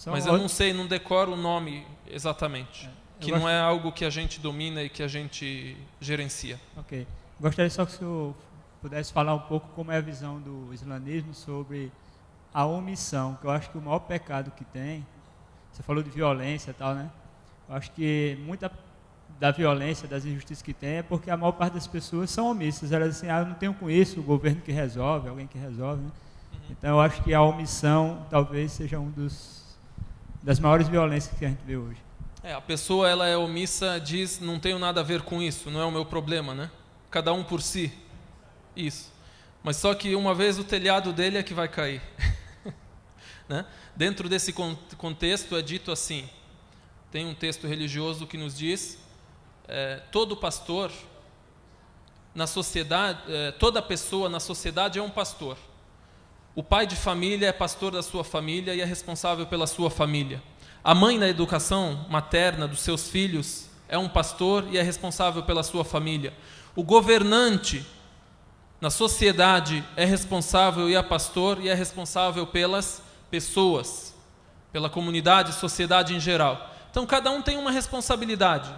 Mas eu não sei, não decoro o nome exatamente, que não é algo que a gente domina e que a gente gerencia. Ok. Gostaria só que o senhor pudesse falar um pouco como é a visão do islamismo sobre a omissão, que eu acho que o maior pecado que tem, você falou de violência e tal, né? Eu acho que muita da violência, das injustiças que tem, é porque a maior parte das pessoas são omissas. Elas dizem assim, eu não tenho com isso, o governo que resolve, alguém que resolve, né? Então eu acho que a omissão talvez seja das maiores violências que a gente vê hoje. A pessoa ela é omissa, diz, não tenho nada a ver com isso, não é o meu problema, né? Cada um por si. Isso. mas só que uma vez o telhado dele é que vai cair. Né? Dentro desse contexto é dito assim, tem um texto religioso que nos diz, todo pastor na sociedade, toda pessoa na sociedade é um pastor. O pai de família é pastor da sua família e é responsável pela sua família. A mãe na educação materna dos seus filhos é um pastor e é responsável pela sua família. O governante na sociedade é responsável e é pastor e é responsável pelas pessoas, pela comunidade, sociedade em geral. Então cada um tem uma responsabilidade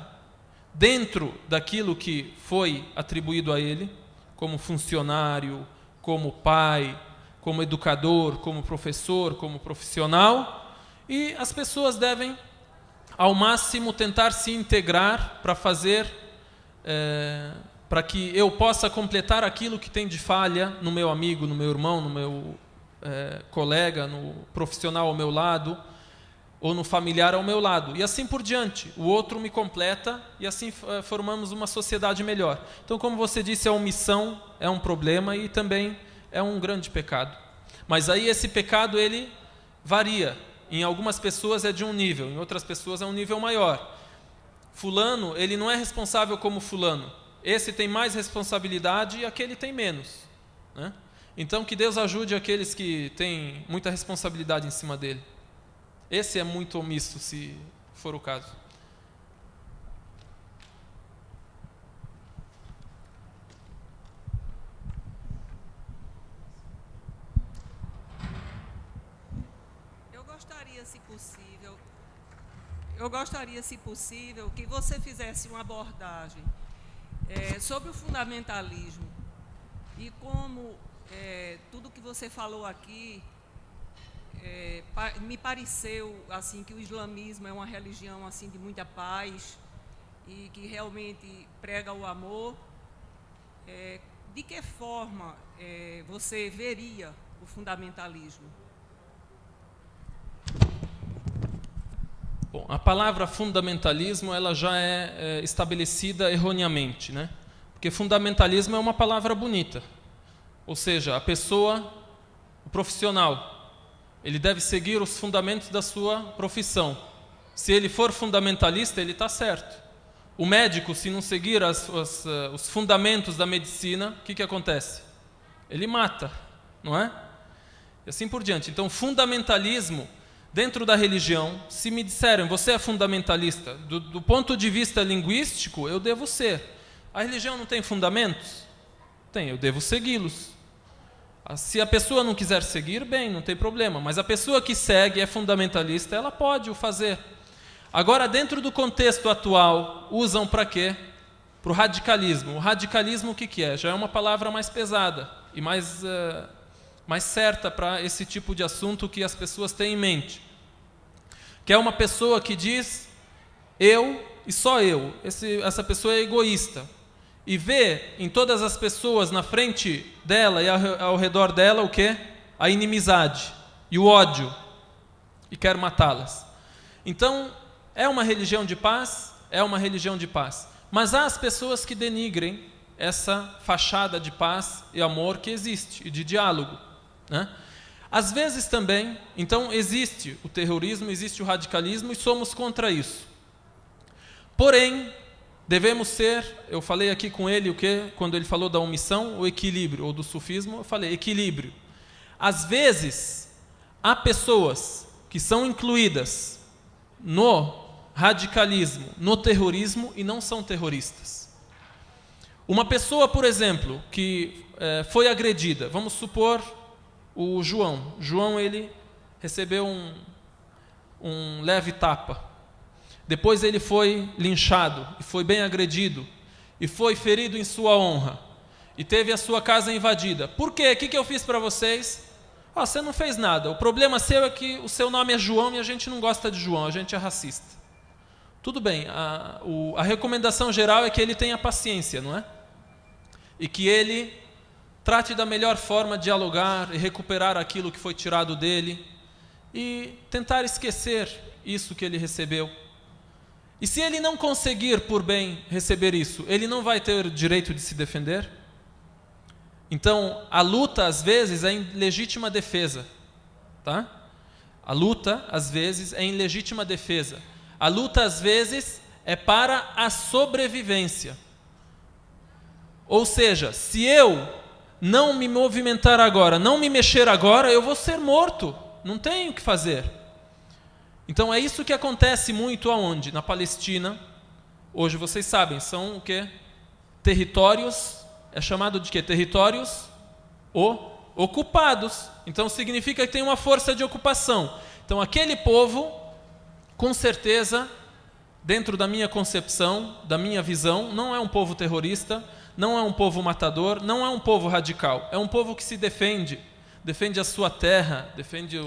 dentro daquilo que foi atribuído a ele, como funcionário, como pai, como educador, como professor, como profissional, e as pessoas devem ao máximo tentar se integrar para fazer, para que eu possa completar aquilo que tem de falha no meu amigo, no meu irmão, no meu colega, no profissional ao meu lado, ou no familiar ao meu lado, e assim por diante. O outro me completa e assim formamos uma sociedade melhor. Então, como você disse, a omissão é um problema e também é um grande pecado. Mas aí esse pecado ele varia. Em algumas pessoas é de um nível, em outras pessoas é um nível maior. Fulano, ele não é responsável como fulano. Esse tem mais responsabilidade e aquele tem menos, né? Então que Deus ajude aqueles que têm muita responsabilidade em cima dele. Esse é muito omisso, se for o caso. Eu gostaria, se possível, que você fizesse uma abordagem sobre o fundamentalismo e como tudo que você falou aqui me pareceu assim que o islamismo é uma religião assim de muita paz e que realmente prega o amor. De que forma você veria o fundamentalismo? Bom, a palavra fundamentalismo ela já é estabelecida erroneamente, né? Porque fundamentalismo é uma palavra bonita, ou seja, a pessoa, o profissional, ele deve seguir os fundamentos da sua profissão. Se ele for fundamentalista, ele está certo. O médico, se não seguir os fundamentos da medicina, o que acontece? Ele mata, não é? E assim por diante. Então, fundamentalismo dentro da religião, se me disserem, você é fundamentalista, do ponto de vista linguístico, eu devo ser. A religião não tem fundamentos? Tem, eu devo segui-los. Se a pessoa não quiser seguir, bem, não tem problema. Mas a pessoa que segue, é fundamentalista, ela pode o fazer. Agora, dentro do contexto atual, usam para quê? Para o radicalismo. O radicalismo o que é? Já é uma palavra mais pesada e mais certa para esse tipo de assunto que as pessoas têm em mente. Que é uma pessoa que diz, eu e só eu. Essa pessoa é egoísta. E vê em todas as pessoas na frente dela e ao redor dela o quê? A inimizade e o ódio. E quer matá-las. Então, é uma religião de paz? É uma religião de paz. Mas há as pessoas que denigrem essa fachada de paz e amor que existe, e de diálogo, né? Às vezes também, então existe o terrorismo, existe o radicalismo e somos contra isso. Porém, devemos ser, eu falei aqui com ele o que, quando ele falou da omissão, o equilíbrio, ou do sufismo, eu falei equilíbrio. Às vezes, há pessoas que são incluídas no radicalismo, no terrorismo e não são terroristas. Uma pessoa, por exemplo, que foi agredida, vamos supor o João. João, ele recebeu um leve tapa. Depois ele foi linchado, e foi bem agredido, e foi ferido em sua honra, e teve a sua casa invadida. Por quê? O que eu fiz para vocês? Você não fez nada. O problema seu é que o seu nome é João e a gente não gosta de João, a gente é racista. Tudo bem, a recomendação geral é que ele tenha paciência, não é? E que ele trate da melhor forma de dialogar e recuperar aquilo que foi tirado dele e tentar esquecer isso que ele recebeu. E se ele não conseguir por bem receber isso, ele não vai ter direito de se defender? Então, a luta, às vezes, é em legítima defesa. Tá? A luta, às vezes, é em legítima defesa. A luta, às vezes, é para a sobrevivência. Ou seja, se eu não me movimentar agora, não me mexer agora, eu vou ser morto. Não tenho o que fazer. Então, é isso que acontece muito aonde? Na Palestina. Hoje, vocês sabem, são o quê? Territórios, é chamado de quê? Territórios ocupados. Então, significa que tem uma força de ocupação. Então, aquele povo, com certeza, dentro da minha concepção, da minha visão, não é um povo terrorista, não é um povo matador, não é um povo radical. É um povo que se defende a sua terra, defende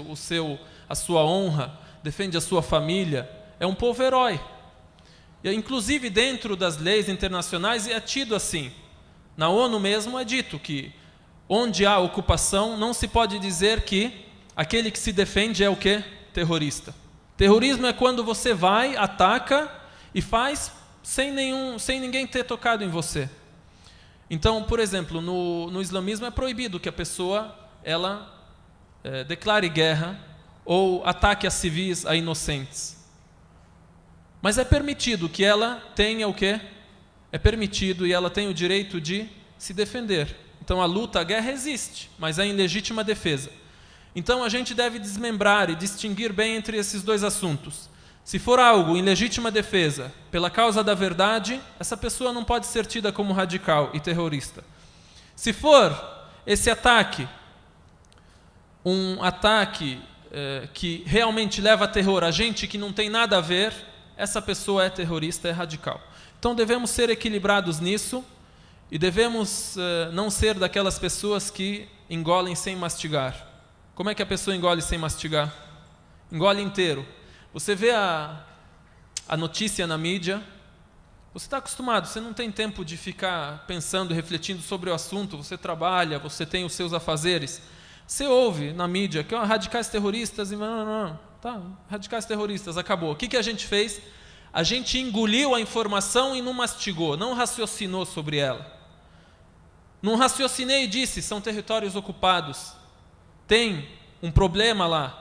a sua honra, defende a sua família. É um povo herói. E, inclusive, dentro das leis internacionais é tido assim. Na ONU mesmo é dito que onde há ocupação não se pode dizer que aquele que se defende é o quê? Terrorista. Terrorismo é quando você vai, ataca e faz sem ninguém ter tocado em você. Então, por exemplo, no islamismo é proibido que a pessoa declare guerra ou ataque a civis, a inocentes. Mas é permitido que ela tenha o quê? É permitido e ela tem o direito de se defender. Então a luta, a guerra existe, mas é em legítima defesa. Então a gente deve desmembrar e distinguir bem entre esses dois assuntos. Se for algo em legítima defesa, pela causa da verdade, essa pessoa não pode ser tida como radical e terrorista. Se for esse ataque, um ataque que realmente leva a terror a gente que não tem nada a ver, essa pessoa é terrorista, é radical. Então devemos ser equilibrados nisso e devemos não ser daquelas pessoas que engolem sem mastigar. Como é que a pessoa engole sem mastigar? Engole inteiro. Você vê a notícia na mídia, você está acostumado, você não tem tempo de ficar pensando, refletindo sobre o assunto, você trabalha, você tem os seus afazeres. Você ouve na mídia que radicais terroristas, e radicais terroristas, acabou. O que a gente fez? A gente engoliu a informação e não mastigou, não raciocinou sobre ela. Não raciocinei e disse, são territórios ocupados, tem um problema lá.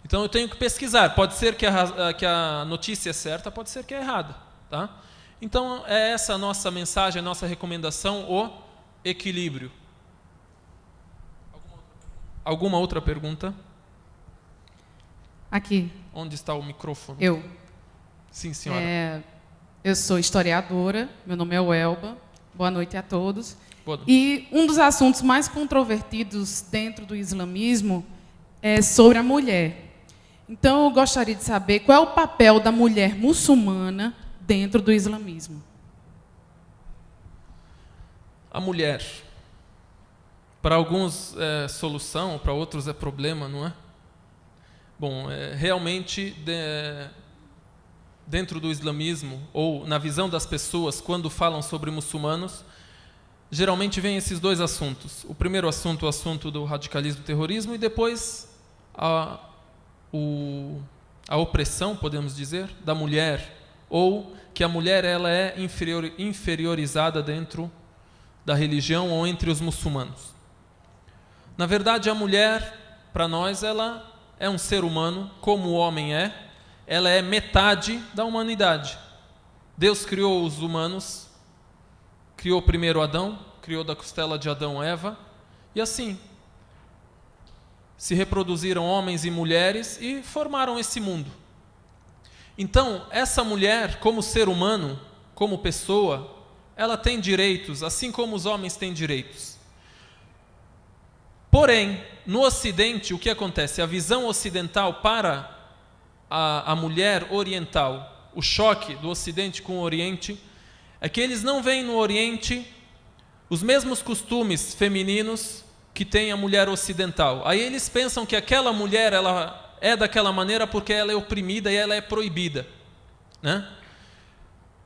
Então eu tenho que pesquisar, pode ser que a notícia é certa, pode ser que é errada. Tá? Então é essa a nossa mensagem, a nossa recomendação, o equilíbrio. Alguma outra pergunta? Aqui. Onde está o microfone? Eu. Sim, senhora. Eu sou historiadora, meu nome é Welba. Boa noite a todos. Boa noite. E um dos assuntos mais controvertidos dentro do islamismo é sobre a mulher. Então, eu gostaria de saber qual é o papel da mulher muçulmana dentro do islamismo. A mulher, para alguns é solução, para outros é problema, não é? Bom, realmente, dentro do islamismo, ou na visão das pessoas, quando falam sobre muçulmanos, geralmente vem esses dois assuntos. O primeiro assunto, o assunto do radicalismo e terrorismo, e depois a opressão, podemos dizer, da mulher, ou que a mulher ela é inferiorizada dentro da religião ou entre os muçulmanos. Na verdade, a mulher, para nós, ela é um ser humano, como o homem é, ela é metade da humanidade. Deus criou os humanos, criou primeiro Adão, criou da costela de Adão Eva, e assim se reproduziram homens e mulheres e formaram esse mundo. Então, essa mulher, como ser humano, como pessoa, ela tem direitos, assim como os homens têm direitos. Porém, no Ocidente, o que acontece? A visão ocidental para a mulher oriental, o choque do Ocidente com o Oriente, é que eles não veem no Oriente os mesmos costumes femininos que tem a mulher ocidental. Aí eles pensam que aquela mulher ela é daquela maneira porque ela é oprimida e ela é proibida, né?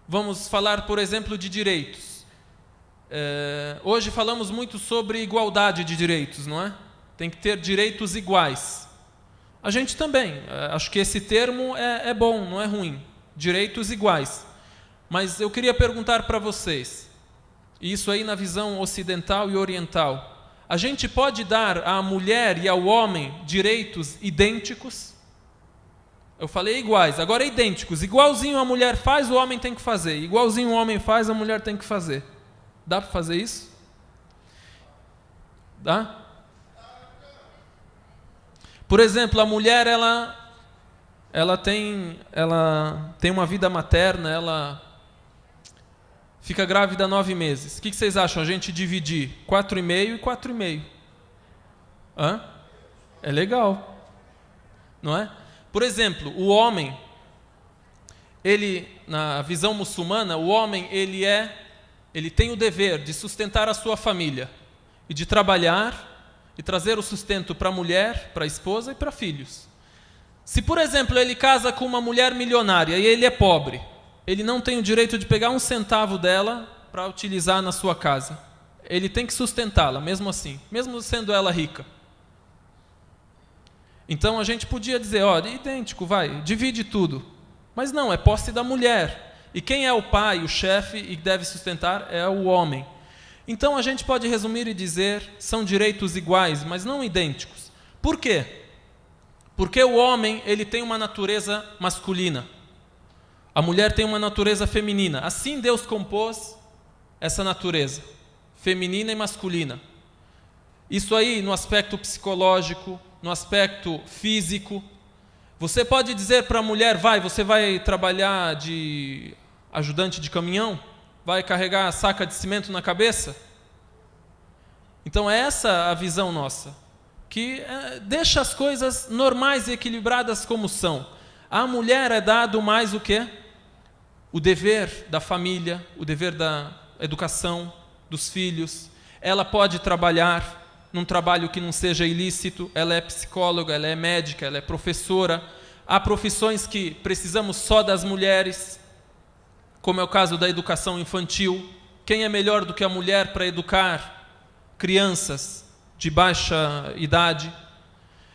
Vamos falar, por exemplo, de direitos. Hoje falamos muito sobre igualdade de direitos, não é? Tem que ter direitos iguais. A gente também, acho que esse termo é bom, não é ruim. Direitos iguais. Mas eu queria perguntar para vocês, isso aí na visão ocidental e oriental, a gente pode dar à mulher e ao homem direitos idênticos? Eu falei iguais, agora idênticos. Igualzinho a mulher faz, o homem tem que fazer. Igualzinho o homem faz, a mulher tem que fazer. Dá para fazer isso? Dá? Por exemplo, a mulher, ela tem uma vida materna, ela fica grávida 9 meses. O que vocês acham? A gente dividir 4,5 e 4,5. Hã? É legal. Não é? Por exemplo, o homem, na visão muçulmana, o homem ele tem o dever de sustentar a sua família e de trabalhar e trazer o sustento para a mulher, para a esposa e para filhos. Se, por exemplo, ele casa com uma mulher milionária e ele é pobre, ele não tem o direito de pegar 1 centavo dela para utilizar na sua casa. Ele tem que sustentá-la, mesmo assim, mesmo sendo ela rica. Então a gente podia dizer, idêntico, divide tudo. Mas não, é posse da mulher. E quem é o pai, o chefe e deve sustentar é o homem. Então a gente pode resumir e dizer, são direitos iguais, mas não idênticos. Por quê? Porque o homem, ele tem uma natureza masculina. A mulher tem uma natureza feminina. Assim Deus compôs essa natureza, feminina e masculina. Isso aí no aspecto psicológico, no aspecto físico. Você pode dizer para a mulher, você vai trabalhar de ajudante de caminhão? Vai carregar a saca de cimento na cabeça? Então é essa a visão nossa, que deixa as coisas normais e equilibradas como são. À mulher é dado mais o quê? O dever da família, o dever da educação dos filhos. Ela pode trabalhar num trabalho que não seja ilícito, ela é psicóloga, ela é médica, ela é professora. Há profissões que precisamos só das mulheres, como é o caso da educação infantil. Quem é melhor do que a mulher para educar crianças de baixa idade?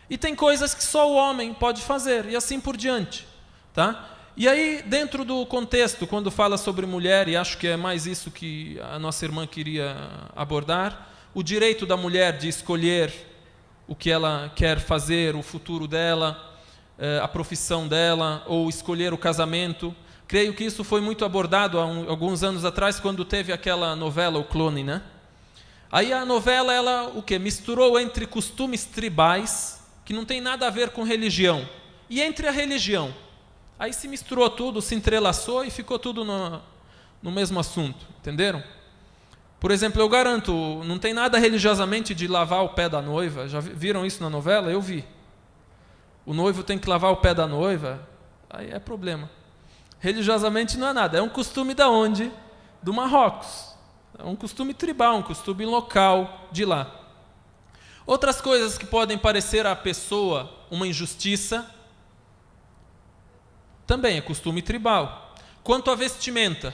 E tem coisas que só o homem pode fazer, e assim por diante. Tá? E aí, dentro do contexto, quando fala sobre mulher, e acho que é mais isso que a nossa irmã queria abordar, o direito da mulher de escolher o que ela quer fazer, o futuro dela, a profissão dela, ou escolher o casamento. Creio que isso foi muito abordado há alguns anos atrás, quando teve aquela novela, O Clone, né? Aí a novela, ela misturou entre costumes tribais, que não tem nada a ver com religião, e entre a religião. Aí se misturou tudo, se entrelaçou e ficou tudo no mesmo assunto, entenderam? Por exemplo, eu garanto, não tem nada religiosamente de lavar o pé da noiva. Já viram isso na novela? Eu vi. O noivo tem que lavar o pé da noiva, aí é problema. Religiosamente não é nada, é um costume da onde? Do Marrocos. É um costume tribal, um costume local de lá. Outras coisas que podem parecer à pessoa uma injustiça, também é costume tribal. Quanto à vestimenta,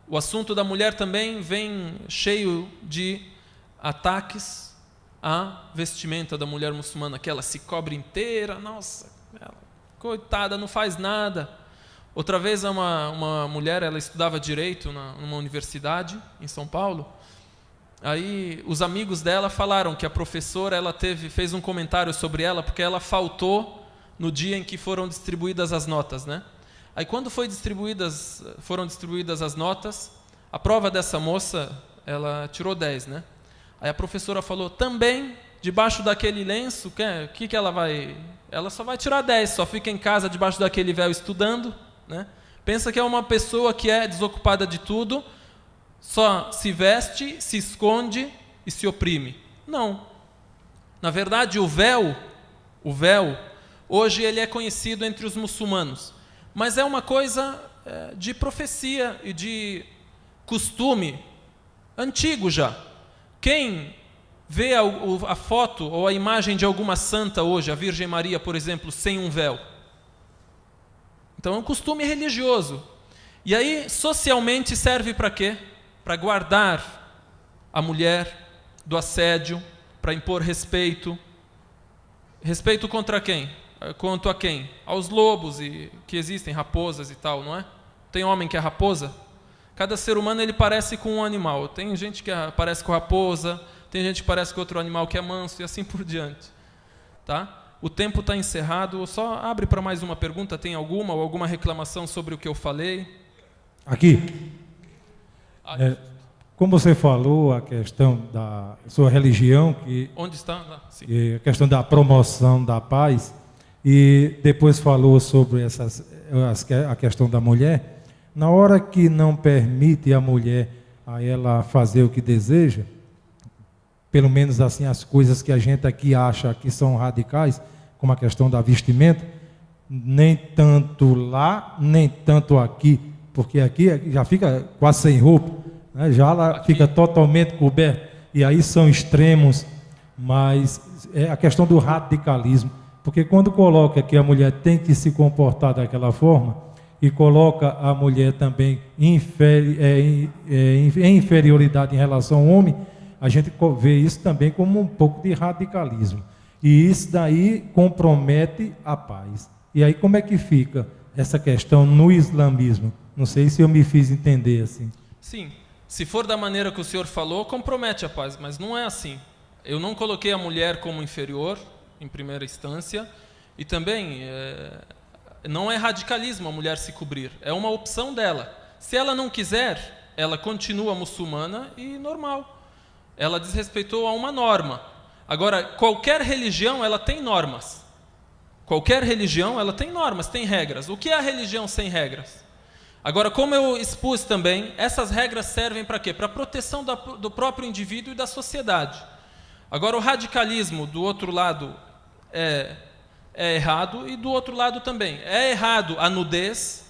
o assunto da mulher também vem cheio de ataques à vestimenta da mulher muçulmana, que ela se cobre inteira, nossa, coitada, não faz nada. Outra vez uma mulher, ela estudava direito numa universidade em São Paulo. Aí os amigos dela falaram que a professora fez um comentário sobre ela porque ela faltou no dia em que foram distribuídas as notas, né? Aí quando foram distribuídas as notas, a prova dessa moça, ela tirou 10, né? Aí a professora falou, também, debaixo daquele lenço, que ela vai... Ela só vai tirar 10, só fica em casa debaixo daquele véu estudando, né? Pensa que é uma pessoa que é desocupada de tudo, só se veste, se esconde e se oprime. Não. Na verdade, o véu, hoje ele é conhecido entre os muçulmanos, mas é uma coisa de profecia e de costume antigo já. Quem vê a foto ou a imagem de alguma santa hoje, a Virgem Maria, por exemplo, sem um véu? Então é um costume religioso. E aí, socialmente, serve para quê? Para guardar a mulher do assédio, para impor respeito. Respeito contra quem? Quanto a quem? Aos lobos que existem, raposas e tal, não é? Tem homem que é raposa? Cada ser humano ele parece com um animal. Tem gente que parece com raposa, tem gente que parece com outro animal que é manso e assim por diante. Tá? O tempo está encerrado. Só abre para mais uma pergunta. Tem alguma ou alguma reclamação sobre o que eu falei? Aqui. Como você falou, a questão da sua religião, Onde está? Sim. A questão da promoção da paz, e depois falou sobre a questão da mulher. Na hora que não permite a mulher a ela fazer o que deseja, pelo menos assim as coisas que a gente aqui acha que são radicais, como a questão da vestimenta, nem tanto lá, nem tanto aqui, porque aqui já fica quase sem roupa, né? Já ela fica totalmente coberta, e aí são extremos, mas é a questão do radicalismo, porque quando coloca que a mulher tem que se comportar daquela forma, e coloca a mulher também em inferioridade em relação ao homem, a gente vê isso também como um pouco de radicalismo. E isso daí compromete a paz. E aí como é que fica essa questão no islamismo? Não sei se eu me fiz entender assim. Sim, se for da maneira que o senhor falou, compromete a paz, mas não é assim. Eu não coloquei a mulher como inferior, em primeira instância, e também não é radicalismo a mulher se cobrir, é uma opção dela. Se ela não quiser, ela continua muçulmana e normal. Ela desrespeitou a uma norma. Agora, qualquer religião, ela tem normas. Qualquer religião, ela tem normas, tem regras. O que é a religião sem regras? Agora, como eu expus também, essas regras servem para quê? Para a proteção do próprio indivíduo e da sociedade. Agora, o radicalismo, do outro lado, é errado, e do outro lado também. É errado a nudez,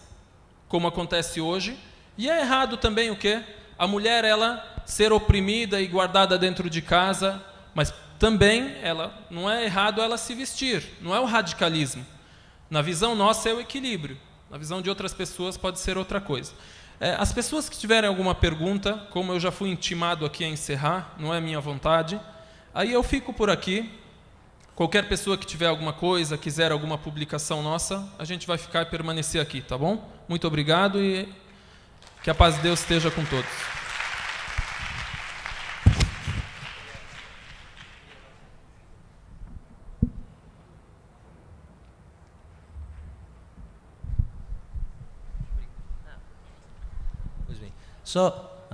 como acontece hoje, e é errado também o quê? A mulher, ela ser oprimida e guardada dentro de casa, mas também não é errado ela se vestir, não é o radicalismo. Na visão nossa é o equilíbrio, na visão de outras pessoas pode ser outra coisa. As pessoas que tiverem alguma pergunta, como eu já fui intimado aqui a encerrar, não é minha vontade, aí eu fico por aqui. Qualquer pessoa que tiver alguma coisa, quiser alguma publicação nossa, a gente vai ficar e permanecer aqui, tá bom? Muito obrigado e que a paz de Deus esteja com todos. Pois bem, só